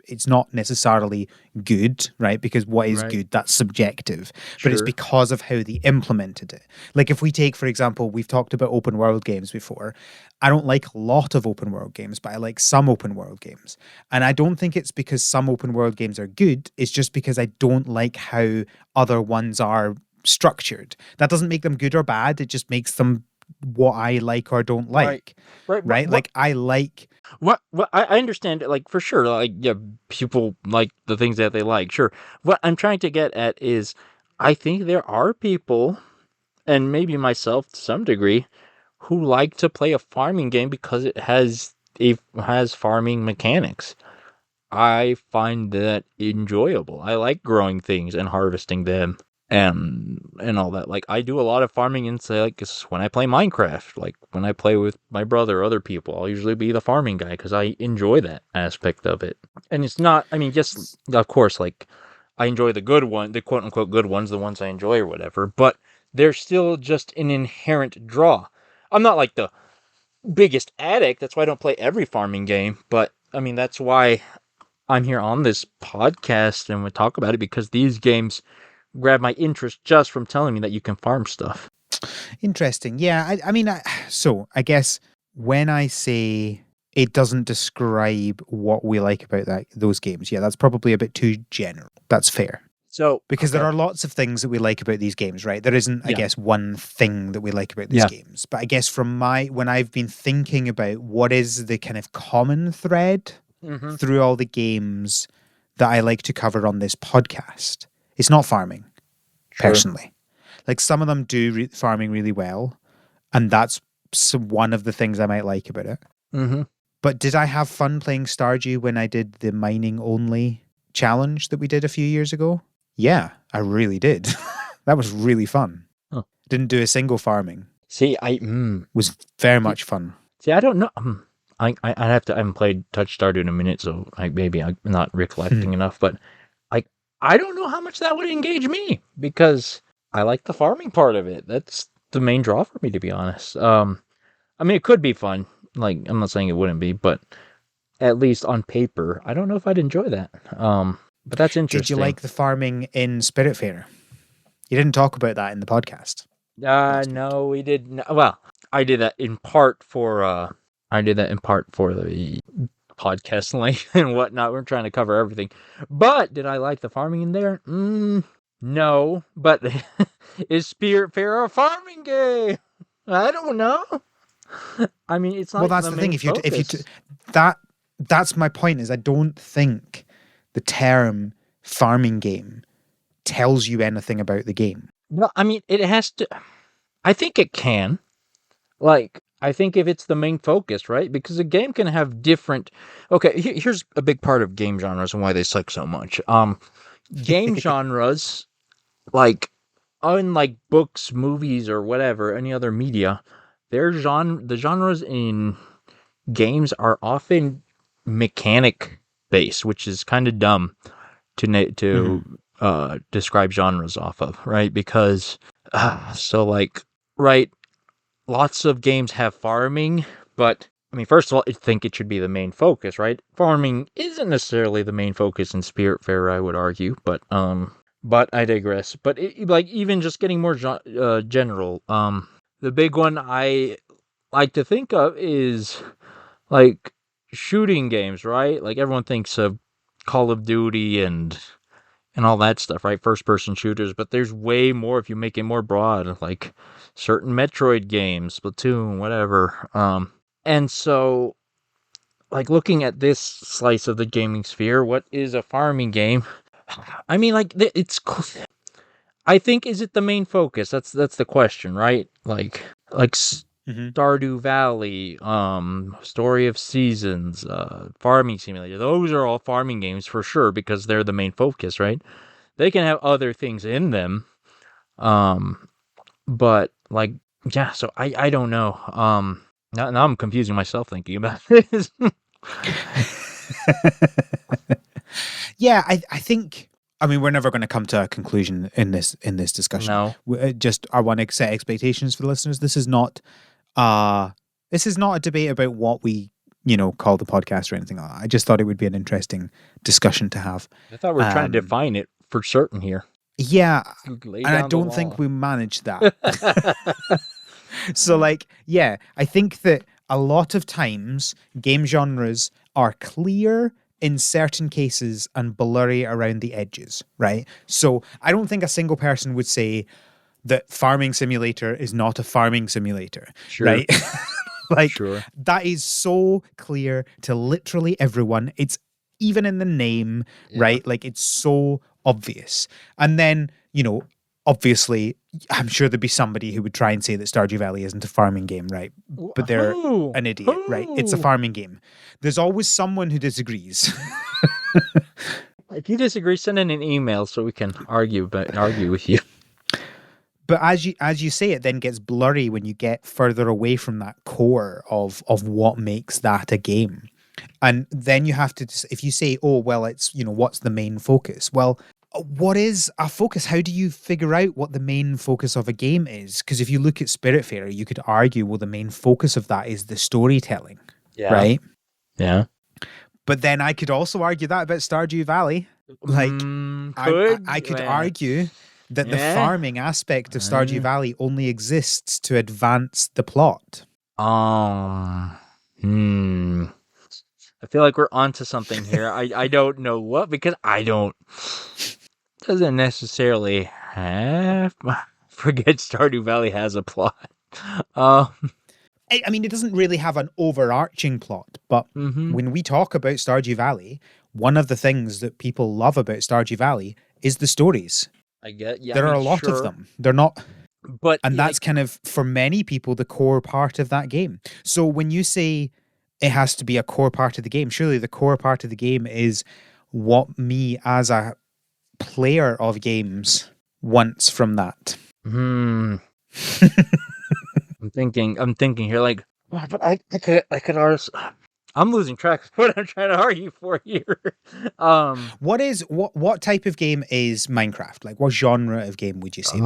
It's not necessarily good, right? Because what is Right. good, that's subjective. But it's Sure. because of how they implemented it. Like, if we take, for example, we've talked about open world games before. I don't like a lot of open world games, but I like some open world games. And I don't think it's because some open world games are good. It's just because I don't like how other ones are structured. That doesn't make them good or bad. It just makes them what I like or don't like. Right? Like, I like... What I understand, like, for sure, like, yeah, people like the things that they like, sure. What I'm trying to get at is, I think there are people, and maybe myself to some degree, who like to play a farming game because it has farming mechanics. I find that enjoyable. I like growing things and harvesting them and all that. Like, I do a lot of farming in, say, like, when I play Minecraft, like when I play with my brother or other people, I'll usually be the farming guy because I enjoy that aspect of it. And it's not, I mean, just, of course, like, I enjoy the good one, the quote unquote good ones, the ones I enjoy or whatever, but there's still just an inherent draw. I'm not like the biggest addict, that's why I don't play every farming game, but I mean, that's why I'm here on this podcast and we talk about it, because these games grab my interest just from telling me that you can farm stuff. Interesting. Yeah, I mean, so I guess when I say it doesn't describe what we like about those games, yeah, that's probably a bit too general. That's fair. So, Because okay. there are lots of things that we like about these games, right? There isn't, I Yeah. guess, one thing that we like about these Yeah. games. But I guess when I've been thinking about what is the kind of common thread Mhm. through all the games that I like to cover on this podcast, it's not farming, Sure. personally. Like, some of them do farming really well, and that's one of the things I might like about it. Mhm. But did I have fun playing Stardew when I did the mining only challenge that we did a few years ago? Yeah, I really did. That was really fun. Huh. Didn't do a single farming. See, Was very much fun. I don't know. I haven't played Touch Stardew in a minute, so maybe I'm not recollecting enough. But I don't know how much that would engage me, because I like the farming part of it. That's the main draw for me, to be honest. I mean, it could be fun. Like, I'm not saying it wouldn't be, but at least on paper, I don't know if I'd enjoy that. But that's interesting. Did you like the farming in Spiritfarer? You didn't talk about that in the podcast. No, we did. Well, I did that in part for the podcast length and whatnot. We're trying to cover everything. But did I like the farming in there? No. But is Spiritfarer a farming game? I don't know. I mean, it's not. Well, that's the thing. If you that's my point. Is I don't think the term farming game tells you anything about the game. No, I mean, it has to. I think it can. Like, I think if it's the main focus, right? Because a game can have different. Okay, here's a big part of game genres and why they suck so much. Game genres, like, unlike books, movies, or whatever, any other media, the genres in games are often mechanic based, which is kind of dumb to describe genres off of, right? Because so, like, right, lots of games have farming, but I mean, first of all, I think it should be the main focus, right? Farming isn't necessarily the main focus in Spiritfarer, I would argue, but I digress. But like even just getting more general, the big one I like to think of is like shooting games, right? Like everyone thinks of Call of Duty and all that stuff, right? First person shooters, but there's way more if you make it more broad, like certain Metroid games, Splatoon, whatever. And so like looking at this slice of the gaming sphere, what is a farming game? I mean, like it's. I think is it the main focus? That's the question, right? Like Hmm. Stardew Valley, Story of Seasons, Farming Simulator. Those are all farming games for sure because they're the main focus, right? They can have other things in them, but like yeah. So I don't know. Now I'm confusing myself thinking about this. Yeah, I think. I mean, we're never going to come to a conclusion in this discussion. No. Just I want to set expectations for the listeners. This is not a debate about what we call the podcast or anything like that. I just thought it would be an interesting discussion to have. I thought we were trying to Um, define it for certain here. Yeah, Lay and I down the don't think law. we managed that. So, like, yeah, I think that a lot of times game genres are clear in certain cases and blurry around the edges, right? So, I don't think a single person would say that Farming Simulator is not a farming simulator, Sure. right? Like, Sure. that is so clear to literally everyone. It's even in the name, Yeah. right? Like, it's so obvious. And then, obviously, I'm sure there'd be somebody who would try and say that Stardew Valley isn't a farming game, right? But they're Who? an idiot, right? It's a Who? farming game. There's always someone who disagrees. If you disagree, send in an email so we can argue with you. But as you say, it then gets blurry when you get further away from that core of what makes that a game. And then you have to, if you say, oh, well, it's, what's the main focus? Well, what is a focus? How do you figure out what the main focus of a game is? Because if you look at Spiritfarer, you could argue, well, the main focus of that is the storytelling, right? Yeah. But then I could also argue that about Stardew Valley. Like, I could argue that the Yeah. farming aspect of Stardew Valley only exists to advance the plot. I feel like we're onto something here. I don't know what, because I don't doesn't necessarily have forget Stardew Valley has a plot. I mean, it doesn't really have an overarching plot, but when we talk about Stardew Valley, one of the things that people love about Stardew Valley is the stories. I get, yeah. There are a lot of them. They're not, But and that's kind of, for many people, the core part of that game. So when you say it has to be a core part of the game, surely the core part of the game is what me as a player of games wants from that. I'm thinking here, like, but I could also, I'm losing track of what I'm trying to argue for here. What type of game is Minecraft? Like, what genre of game would you say?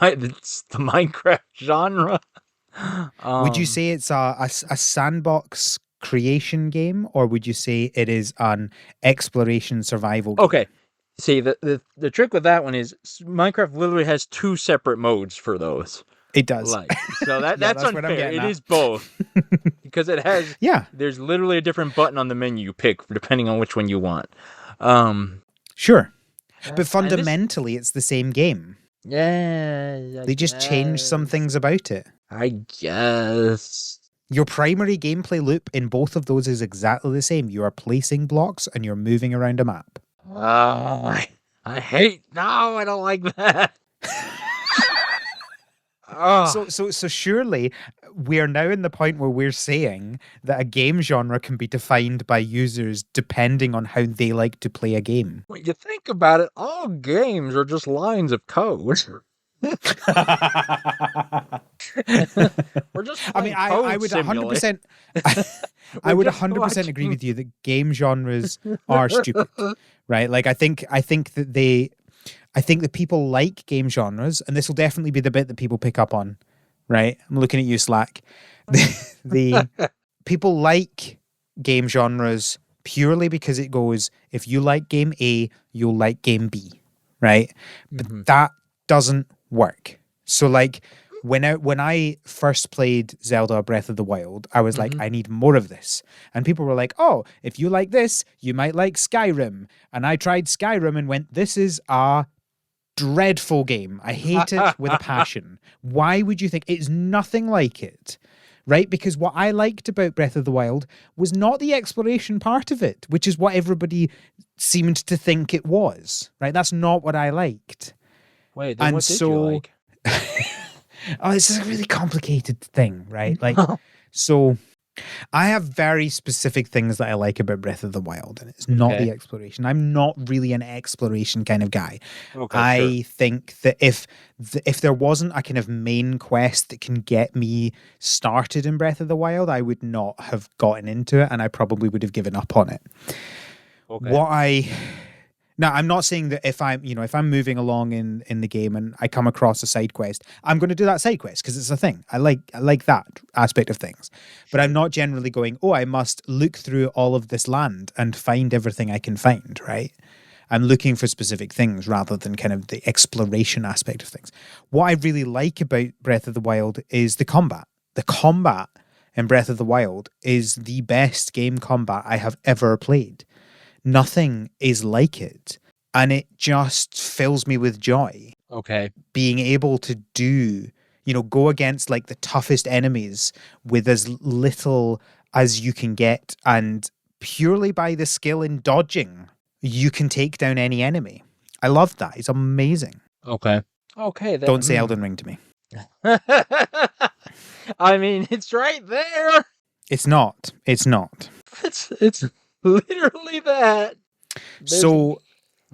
It's the Minecraft genre. Would you say it's a sandbox creation game, or would you say it is an exploration survival game? Okay. See, the trick with that one is Minecraft literally has two separate modes for those. It does. Like, so that's that's what I'm unfair. getting It at. is both. Because it has, Yeah, there's literally a different button on the menu you pick depending on which one you want. sure. But and fundamentally, it's the same game. Yeah. They just changed some things about it. I guess. Your primary gameplay loop in both of those is exactly the same. You are placing blocks and you're moving around a map. I hate. No, I don't like that. So surely we are now in the point where we're saying that a game genre can be defined by users depending on how they like to play a game. When you think about it, all games are just lines of code. We're just I mean, playing I Code would Simulator. 100%. I would just 100% agree watching- with you that game genres are stupid, right? Like I think that I think that people like game genres, and this will definitely be the bit that people pick up on, right? I'm looking at you, Slack. The people like game genres purely because it goes, if you like game A, you'll like game B, right? But that doesn't work. So like when I first played Zelda Breath of the Wild, I was like, I need more of this. And people were like, oh, if you like this, you might like Skyrim. And I tried Skyrim and went, this is a dreadful game. I hate it with a passion. Why would you think it's nothing like it? Right? Because what I liked about Breath of the Wild was not the exploration part of it, which is what everybody seemed to think it was. Right? That's not what I liked. Wait, then what did you like? Oh, it's a really complicated thing, right? Like, so I have very specific things that I like about Breath of the Wild, and it's not the exploration. I'm not really an exploration kind of guy. Okay, I think that if there wasn't a kind of main quest that can get me started in Breath of the Wild, I would not have gotten into it, and I probably would have given up on it. Okay. Now, I'm not saying that if I'm moving along in the game and I come across a side quest, I'm going to do that side quest because it's a thing. I like that aspect of things. But I'm not generally going, oh, I must look through all of this land and find everything I can find, right? I'm looking for specific things rather than kind of the exploration aspect of things. What I really like about Breath of the Wild is the combat. The combat in Breath of the Wild is the best game combat I have ever played. Nothing is like it. And it just fills me with joy. Okay. Being able to go against like the toughest enemies with as little as you can get. And purely by the skill in dodging, you can take down any enemy. I love that. It's amazing. Okay. Don't say Elden Ring to me. I mean, it's right there. It's not. It's literally that. So,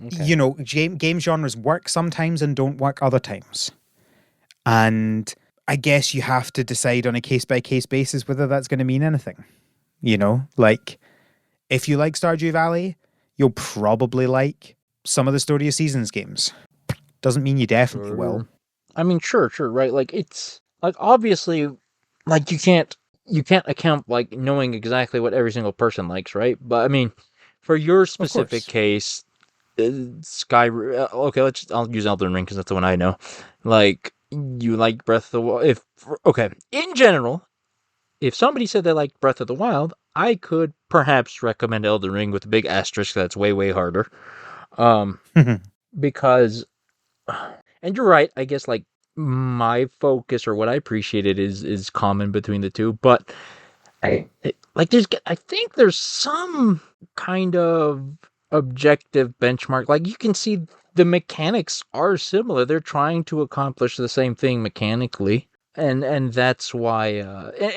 game genres work sometimes and don't work other times. And I guess you have to decide on a case-by-case basis whether that's going to mean anything. Like, if you like Stardew Valley, you'll probably like some of the Story of Seasons games. Doesn't mean you definitely will. I mean, sure, right? Like, it's, like, obviously, like, you can't account like knowing exactly what every single person likes, right? But I mean, for your specific case, Skyrim. Okay, I'll use Elden Ring because that's the one I know. Like, you like Breath of the Wild. In general, if somebody said they liked Breath of the Wild, I could perhaps recommend Elden Ring with a big asterisk. That's way, way harder. Because, and you're right. I guess like my focus or what I appreciated is common between the two, but I think there's some kind of objective benchmark. Like, you can see the mechanics are similar. They're trying to accomplish the same thing mechanically, and that's why.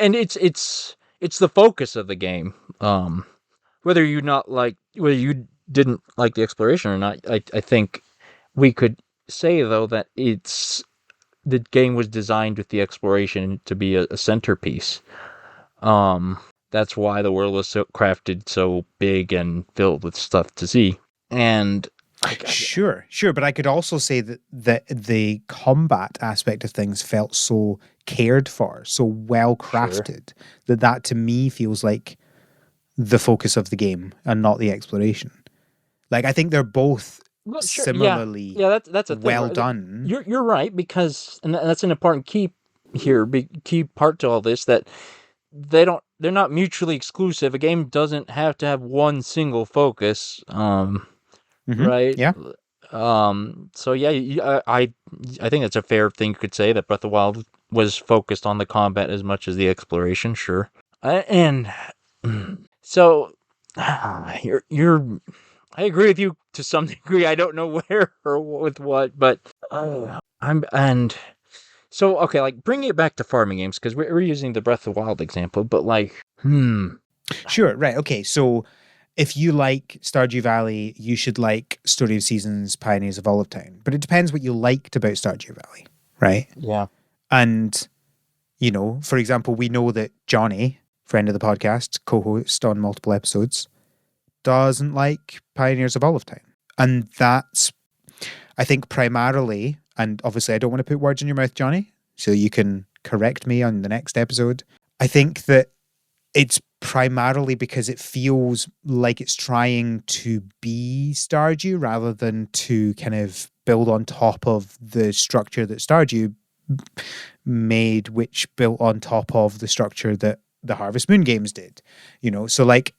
And it's the focus of the game. Whether you didn't like the exploration or not, I think we could say though that the game was designed with the exploration to be a centerpiece. That's why the world was so crafted so big and filled with stuff to see. And sure, but I could also say that the combat aspect of things felt so cared for, so well crafted, that to me feels like the focus of the game and not the exploration. Like, I think they're both similarly that's a thing, well right? done. You're right, because and that's an important key part to all this, that they're not mutually exclusive. A game doesn't have to have one single focus, right? Yeah. So yeah, I think that's a fair thing you could say, that Breath of the Wild was focused on the combat as much as the exploration. Sure, and so you're. I agree with you to some degree. I don't know where or with what, but so, okay, like, bringing it back to farming games, because we're using the Breath of the Wild example, but like, Sure, right, okay, so if you like Stardew Valley, you should like Story of Seasons, Pioneers of Olive Town, but it depends what you liked about Stardew Valley, right? Yeah. And, for example, we know that Johnny, friend of the podcast, co-host on multiple episodes, doesn't like Pioneers of Olive Town. And I think primarily, and obviously I don't want to put words in your mouth, Johnny, so you can correct me on the next episode. I think that it's primarily because it feels like it's trying to be Stardew rather than to kind of build on top of the structure that Stardew made, which built on top of the structure that the Harvest Moon games did. So like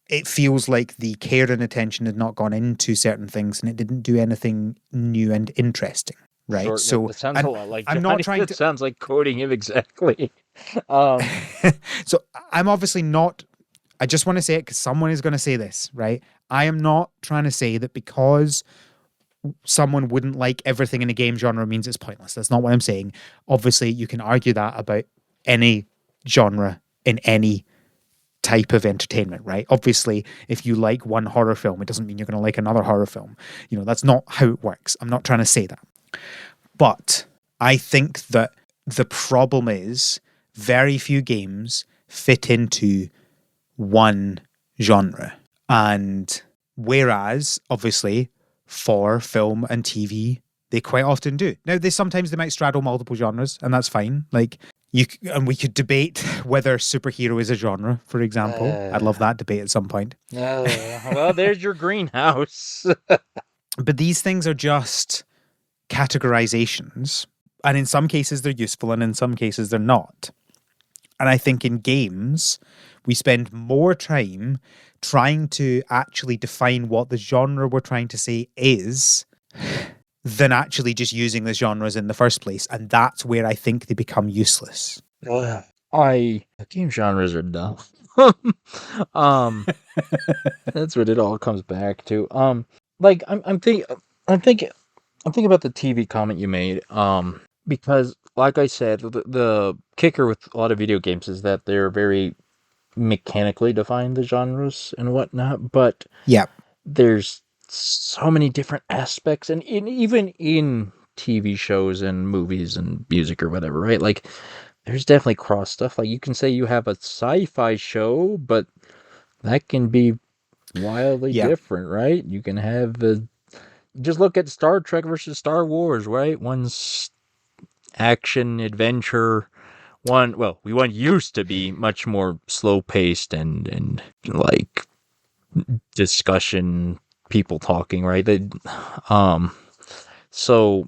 it feels like the care and attention had not gone into certain things and it didn't do anything new and interesting. Right. Sure, So that sounds a lot like I'm Johnny. not trying It to. sounds like quoting him exactly. So I'm obviously not. I just want to say it because someone is going to say this, right? I am not trying to say that because someone wouldn't like everything in a game genre means it's pointless. That's not what I'm saying. Obviously, you can argue that about any genre in any type of entertainment, right? Obviously, if you like one horror film, it doesn't mean you're going to like another horror film. That's not how it works. I'm not trying to say that. But I think that the problem is very few games fit into one genre. And whereas, obviously, for film and TV, they quite often do. Now, sometimes they might straddle multiple genres, and that's fine. Like, and we could debate whether superhero is a genre, for example. I'd love that debate at some point. Well, there's your greenhouse. But these things are just categorizations. And in some cases, they're useful, and in some cases, they're not. And I think in games, we spend more time trying to actually define what the genre we're trying to say is than actually just using the genres in the first place. And that's where I think they become useless. Game genres are dumb. That's what it all comes back to. Like I'm thinking about the TV comment you made. Because like I said, the kicker with a lot of video games is that they're very mechanically defined, the genres and whatnot. But yeah, there's so many different aspects, and even in TV shows and movies and music or whatever, right? Like, there's definitely cross stuff. Like, you can say you have a sci-fi show, but that can be wildly different, right? You can have just look at Star Trek versus Star Wars, right? One's action, adventure. One used to be much more slow-paced and like discussion, people talking, right? So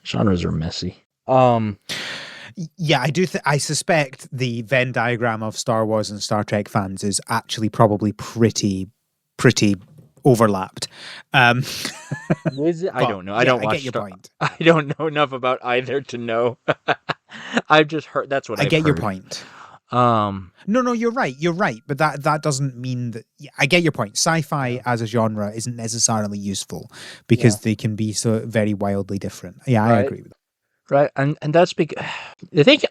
genres are messy. Yeah, I do. I suspect the Venn diagram of Star Wars and Star Trek fans is actually probably pretty overlapped. Is it? I don't know. I don't watch. I get your point. I don't know enough about either to know. I've just heard. That's what I get. Your point. No, you're right. You're right, but that doesn't mean that. Yeah, I get your point. Sci-fi as a genre isn't necessarily useful because they can be so very wildly different. Yeah, I agree with that. Right, and that's because I think,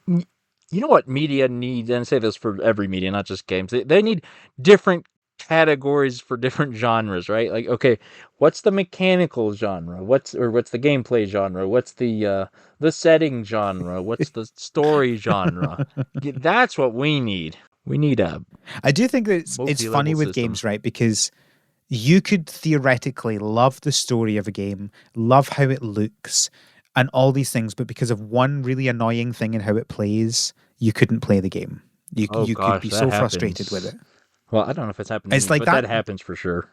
you know what media needs, and I say this for every media, not just games. They need different categories for different genres, right? Like, okay, what's the mechanical genre? What's the gameplay genre? What's the setting genre? What's the story genre? That's what we need. We need I do think that it's funny with games, right? Because you could theoretically love the story of a game, love how it looks, and all these things, but because of one really annoying thing in how it plays, you couldn't play the game. You could be so frustrated with it. Well, I don't know if it's happening, but that happens for sure.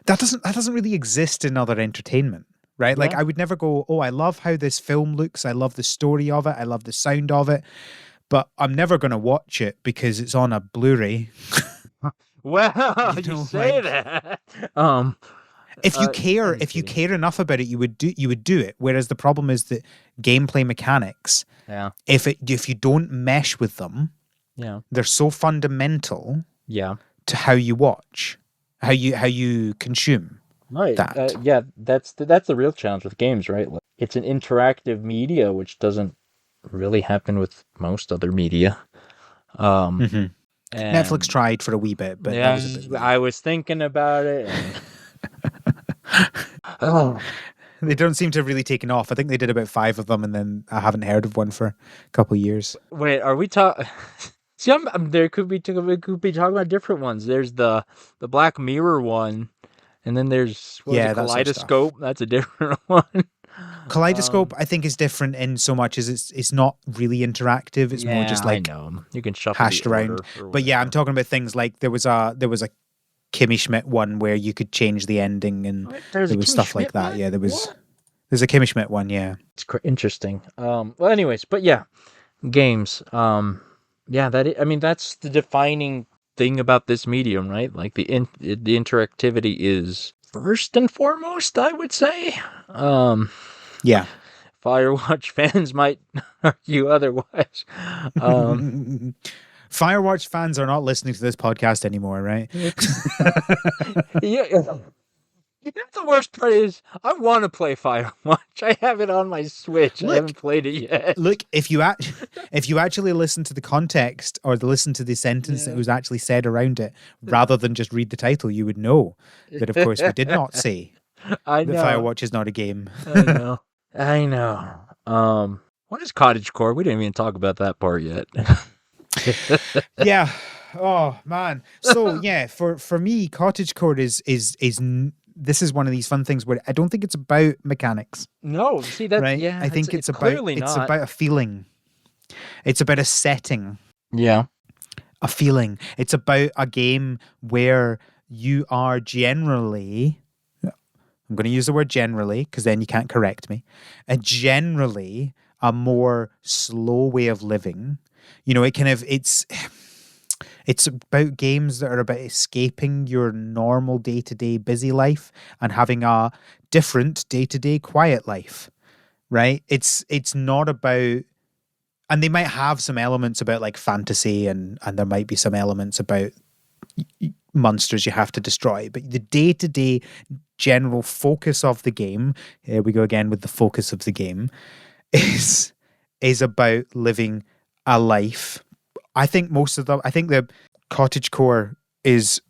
That doesn't really exist in other entertainment, right? Yeah. Like, I would never go, oh, I love how this film looks, I love the story of it, I love the sound of it, but I'm never going to watch it because it's on a Blu-ray. Well, you say that. If you care enough about it, you would do it. Whereas the problem is that gameplay mechanics, if you don't mesh with them, they're so fundamental, to how you watch, how you consume. Right. That. That's the real challenge with games, right? It's an interactive media, which doesn't really happen with most other media. Netflix tried for a wee bit, but that was a bit weird. I was thinking about it. They don't seem to have really taken off. I think they did about 5 of them, and then I haven't heard of one for a couple of years. Wait, are we talking? See, we could be talking about different ones. There's the Black Mirror one, And then there's Yeah, that sort of stuff. Kaleidoscope. That's a different one. Kaleidoscope, I think, is different in so much as it's not really interactive. It's more just I like know. You can shuffle hashed the around. order or But yeah, I'm whatever. talking about things like there was a Kimmy Schmidt one where you could change the ending, and What? There's a there was Kimmy stuff Schmidt like that. one? Yeah, What? there's a Kimmy Schmidt one. Yeah. It's interesting. Well, anyways, but yeah, games. Yeah, I mean, that's the defining thing about this medium, right? Like the interactivity is first and foremost, I would say. Yeah. Firewatch fans might argue otherwise. Firewatch fans are not listening to this podcast anymore, right? Yeah. You know, the worst part is I want to play Firewatch. I have it on my Switch. I haven't played it yet. Look, if you actually listen to the context or listen to the sentence that was actually said around it, rather than just read the title, you would know that, of course, we did not say I know. that Firewatch is not a game. I know. What is cottagecore? We didn't even talk about that part yet. Yeah. Oh man. So yeah, for me, cottagecore this is one of these fun things where I don't think it's about mechanics. No, see that? Right? Yeah, I think it's about clearly it's not. about a feeling. It's about a setting. Yeah. A feeling. It's about a game where you are generally, I'm going to use the word generally because then you can't correct me, generally a more slow way of living. You know, it's about games that are about escaping your normal day-to-day busy life and having a different day-to-day quiet life, right? It's not about, and they might have some elements about like fantasy and there might be some elements about monsters you have to destroy, but the day-to-day general focus of the game, here we go again with the focus of the game, is about living a life. I think the cottagecore is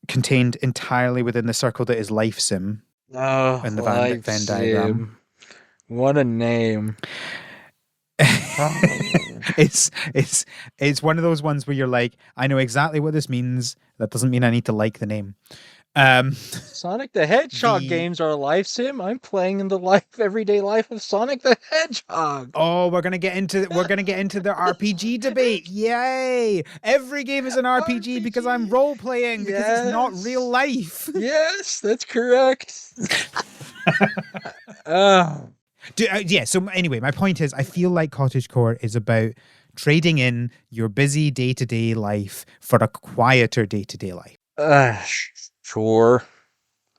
contained entirely within the circle that is Life Sim. Oh, and the Life Venn diagram. Sim. What a name. It's one of those ones where you're like, I know exactly what this means. That doesn't mean I need to like the name. Sonic the Hedgehog games are a life sim. I'm playing in the everyday life of Sonic the Hedgehog. Oh, we're gonna get into the RPG debate. Yay! Every game is an RPG because I'm role playing because it's not real life. Yes, that's correct. Yeah. So anyway, my point is, I feel like cottagecore is about trading in your busy day-to-day life for a quieter day-to-day life. Sure,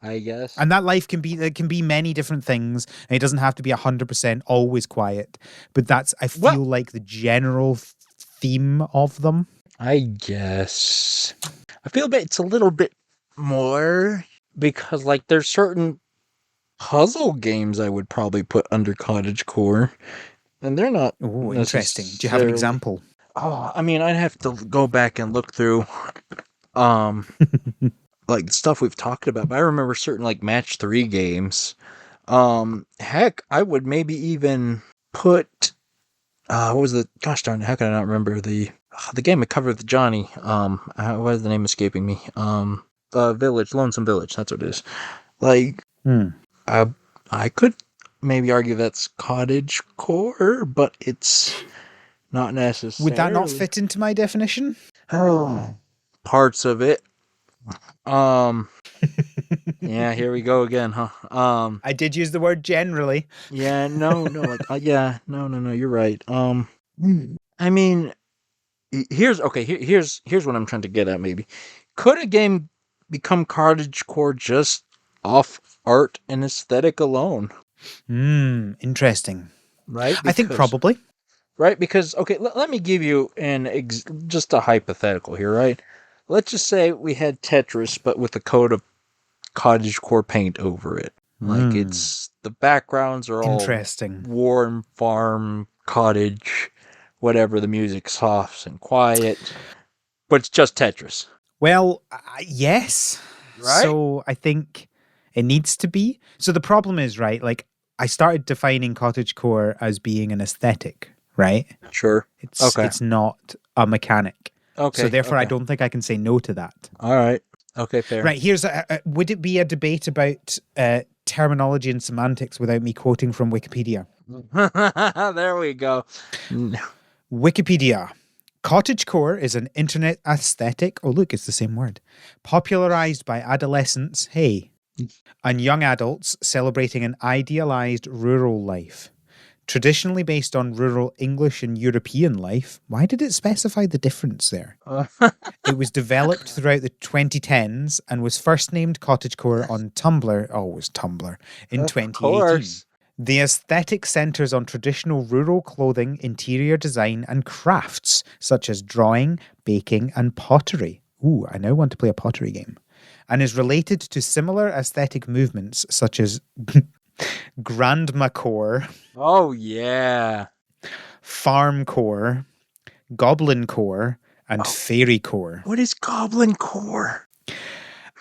I guess. And that life can be many different things. And it doesn't have to be 100% always quiet. But I feel like the general theme of them. I guess. I feel it's a little bit more because like there's certain puzzle games I would probably put under cottagecore. And they're not. Oh, interesting. Do you have an example? Oh, I mean, I'd have to go back and look through like stuff we've talked about, but I remember certain like match 3 games. Heck, I would maybe even put what was the gosh darn it, how can I not remember the game I covered with Johnny? What is the name escaping me? Lonesome Village, that's what it is. Like I could maybe argue that's cottagecore, but it's not necessarily. Would that not fit into my definition? Oh, parts of it. Yeah, here we go again, huh? I did use the word generally. Yeah, no, like, yeah, no, you're right. I mean, here's what I'm trying to get at. Maybe could a game become cottagecore just off art and aesthetic alone? Interesting. Right? I think probably. Right, because okay, let me give you just a hypothetical here, right? Let's just say we had Tetris, but with a coat of cottagecore paint over it. Like it's the backgrounds are all interesting, warm farm, cottage, whatever. The music's soft and quiet, but it's just Tetris. Well, yes. Right. So I think it needs to be. So the problem is, right? Like I started defining cottagecore as being an aesthetic, right? Sure. It's not a mechanic. Okay. So therefore, I don't think I can say no to that. All right. Okay, fair. Right, here's would it be a debate about terminology and semantics without me quoting from Wikipedia? There we go. Wikipedia. Cottagecore is an internet aesthetic. Oh, look, it's the same word. Popularized by adolescents, and young adults celebrating an idealized rural life. Traditionally based on rural English and European life. Why did it specify the difference there? It was developed throughout the 2010s and was first named Cottagecore on Tumblr, always Tumblr, in 2018. Course. The aesthetic centers on traditional rural clothing, interior design, and crafts such as drawing, baking, and pottery. Ooh, I now want to play a pottery game. And is related to similar aesthetic movements such as Grandmacore, Oh yeah. Farmcore, Goblincore, and Fairycore. What is Goblin Core?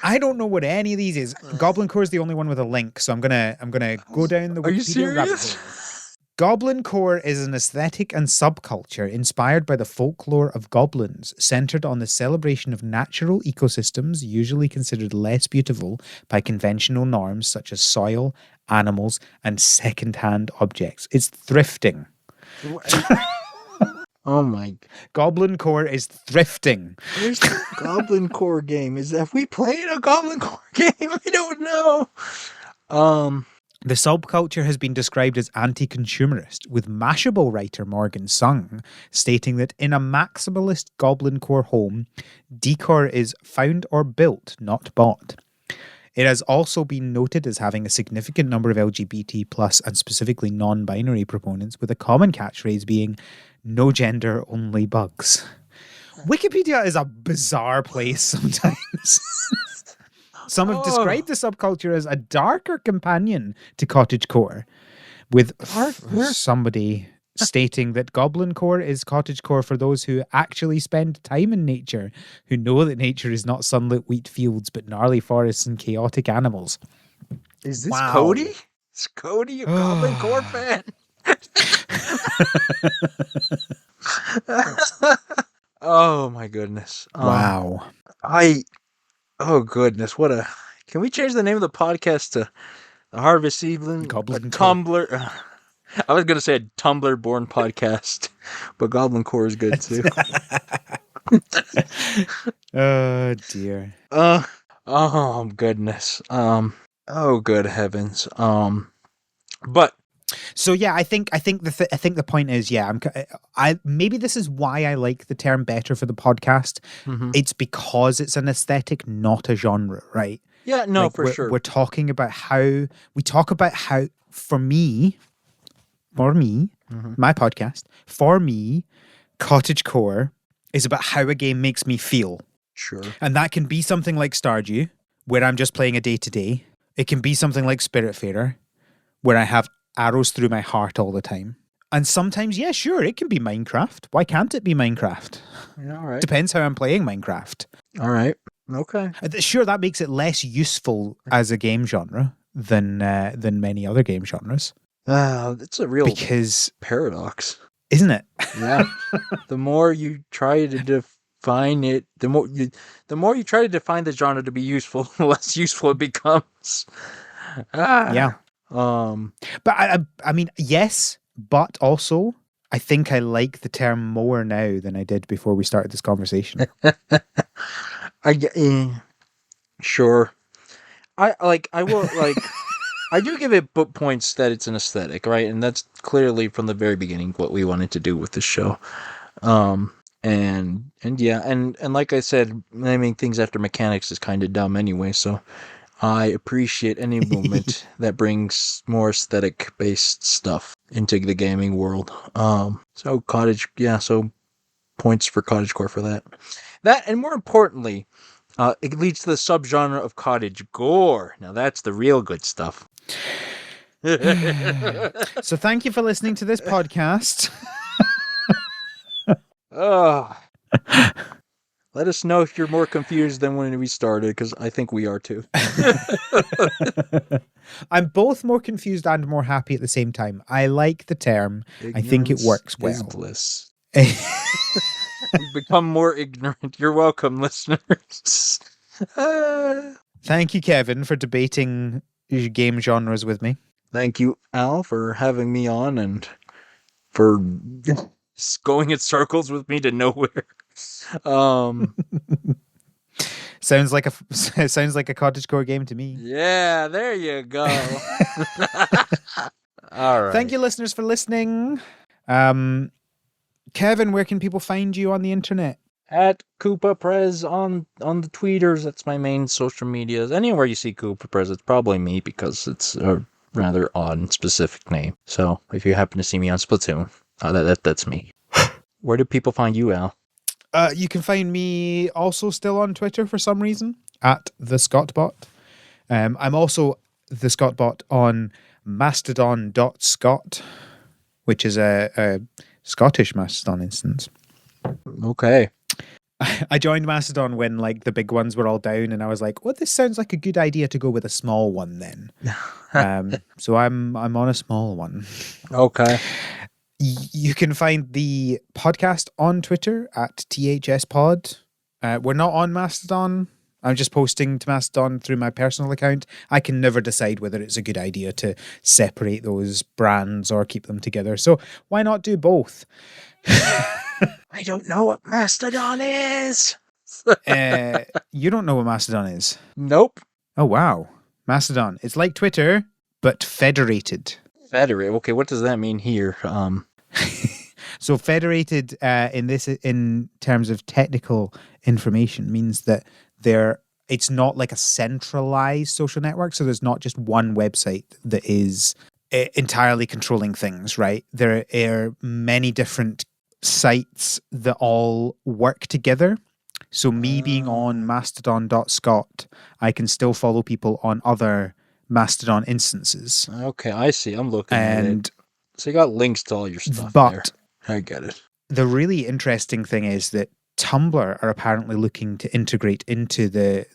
I don't know what any of these is. Goblincore is the only one with a link, so I'm gonna go down the Are you Wikipedia rabbit serious? hole. Goblincore is an aesthetic and subculture inspired by the folklore of goblins, centered on the celebration of natural ecosystems, usually considered less beautiful by conventional norms such as soil, animals, and second-hand objects. It's thrifting. Oh my! Goblincore is thrifting. Where's the Goblin Core game? Have we played a Goblin Core game? I don't know. The subculture has been described as anti-consumerist, with Mashable writer Morgan Sung stating that in a maximalist Goblincore home, decor is found or built, not bought. It has also been noted as having a significant number of LGBT plus and specifically non-binary proponents, with a common catchphrase being, "No gender, only bugs." Wikipedia is a bizarre place sometimes. Some have described the subculture as a darker companion to cottagecore, with somebody stating that Goblincore is cottagecore for those who actually spend time in nature, who know that nature is not sunlit wheat fields, but gnarly forests and chaotic animals. Is this Wow. Cody? Is Cody a Goblin Core fan? Oh my goodness! Wow. Oh goodness! Can we change the name of the podcast to the Harvest Evelyn Goblin Core. Tumblr? I was gonna say a Tumblr-born podcast, but Goblin Core is good too. Oh dear. Oh goodness. Oh good heavens. But So yeah, I think the point is, yeah, I maybe this is why I like the term better for the podcast. It's because it's an aesthetic, not a genre, right? yeah, no, Like, for sure. We're talking about how for me, my podcast, for me, cottagecore is about how a game makes me feel. Sure. And that can be something like Stardew, where I'm just playing a day-to-day. It can be something like Spiritfarer, where I have arrows through my heart all the time. And sometimes, yeah, sure, it can be Minecraft. Why can't it be Minecraft? Yeah, all right. Depends how I'm playing Minecraft. All right. Okay. Sure, that makes it less useful as a game genre than many other game genres. It's a real Because, paradox. isn't it? Yeah. The more you try to define it, the more you try to define the genre to be useful, the less useful it becomes. Yeah. But I mean, yes, but also I think I like the term more now than I did before we started this conversation. Sure. I do give it points that it's an aesthetic, right? And that's clearly from the very beginning what we wanted to do with this show. And yeah, and like I said, naming things after mechanics is kind of dumb anyway, so I appreciate any movement that brings more aesthetic based stuff into the gaming world. So points for cottagecore for that. That, and more importantly, it leads to the subgenre of cottage gore. Now that's the real good stuff. So thank you for listening to this podcast. Let us know if you're more confused than when we started, because I think we are too. I'm both more confused and more happy at the same time. I like the term. I think it works Ignorance is well. bliss. We've become more ignorant. You're welcome, listeners. Thank you, Kevin, for debating game genres with me. Thank you, Al, for having me on and for going in circles with me to nowhere. Sounds like a cottagecore game to me. Yeah, there you go. All right. Thank you, listeners, for listening. Kevin, where can people find you on the internet? At Koopa Prez on the tweeters. That's my main social medias. Anywhere you see Koopa Prez, it's probably me because it's a rather odd and specific name. So if you happen to see me on Splatoon, that's me. Where do people find you, Al? You can find me also still on Twitter for some reason at the Scottbot. I'm also the Scottbot on mastodon.scot, which is a Scottish Mastodon instance. Okay. I joined Mastodon when like the big ones were all down, and I was like, "Well, this sounds like a good idea to go with a small one then." So I'm on a small one. Okay. You can find the podcast on Twitter at THSPod. We're not on Mastodon. I'm just posting to Mastodon through my personal account. I can never decide whether it's a good idea to separate those brands or keep them together. So why not do both? I don't know what Mastodon is. You don't know what Mastodon is? Nope. Oh, wow. Mastodon. It's like Twitter, but federated. Federate. Okay, what does that mean here? So federated in terms of technical information means that it's not like a centralized social network. So there's not just one website that is entirely controlling things, right? There are many different sites that all work together. So me being on mastodon.scot, I can still follow people on other Mastodon instances. Okay, I see. I'm looking at it. So you got links to all your stuff But there. I get it. The really interesting thing is that Tumblr are apparently looking to integrate into the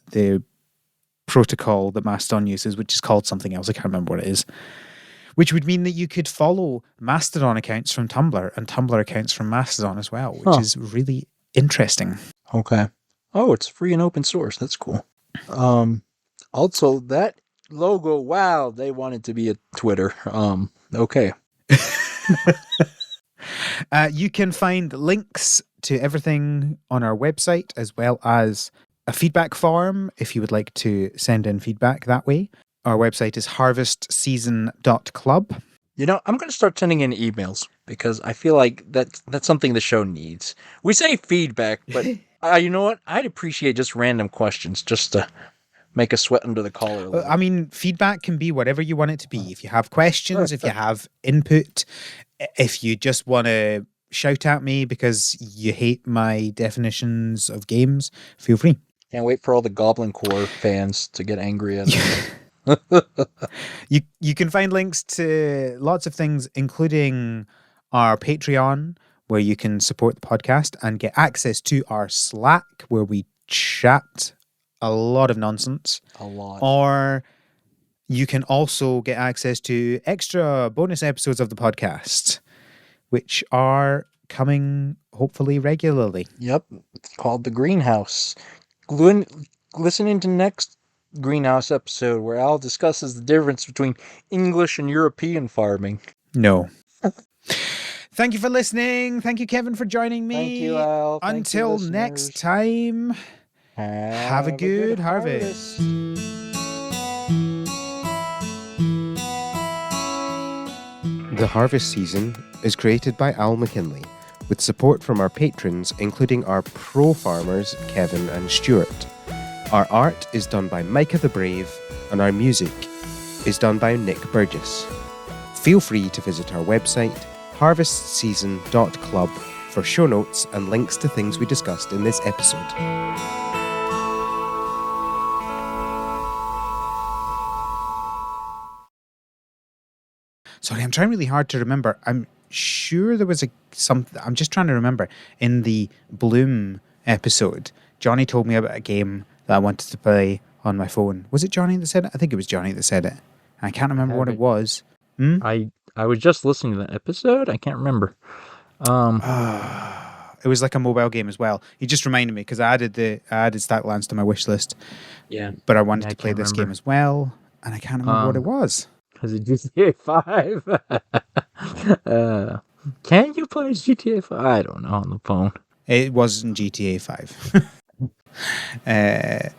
protocol that Mastodon uses, which is called something else. I can't remember what it is. Which would mean that you could follow Mastodon accounts from Tumblr and Tumblr accounts from Mastodon as well, which is really interesting. Okay. Oh, it's free and open source. That's cool. Also, that logo, wow, they wanted to be a Twitter. Okay. You can find links to everything on our website, as well as a feedback form if you would like to send in feedback that way. Our website is harvestseason.club. You know, I'm going to start sending in emails because I feel like that's something the show needs. We say feedback, but you know what? I'd appreciate just random questions just to make a sweat under the collar. I mean, feedback can be whatever you want it to be. If you have questions, if you have input, if you just want to shout at me because you hate my definitions of games, feel free. Can't wait for all the Goblin Core fans to get angry at me. You can find links to lots of things, including our Patreon, where you can support the podcast and get access to our Slack, where we chat a lot of nonsense. A lot. Or you can also get access to extra bonus episodes of the podcast, which are coming hopefully regularly. Yep. It's called The Greenhouse. Listen into next Greenhouse episode where Al discusses the difference between English and European farming. No. Thank you for listening. Thank you, Kevin, for joining me. Thank you, Al. Until next time, have a good harvest. The Harvest Season is created by Al McKinley, with support from our patrons, including our pro farmers, Kevin and Stuart. Our art is done by Micah the Brave, and our music is done by Nick Burgess. Feel free to visit our website, harvestseason.club, for show notes and links to things we discussed in this episode. Sorry, I'm trying really hard to remember. I'm sure there was something. I'm just trying to remember. In the Bloom episode, Johnny told me about a game that I wanted to play on my phone. Was it Johnny that said it? I think it was Johnny that said it. I can't remember what it was. I was just listening to that episode. I can't remember. It was like a mobile game as well. You just reminded me because I added Stacklands to my wish list, Yeah. but I wanted Yeah, I to play can't this remember. game as well, and I can't remember what it was. Was it GTA 5? Can you play GTA 5? I don't know on the phone. It wasn't GTA 5.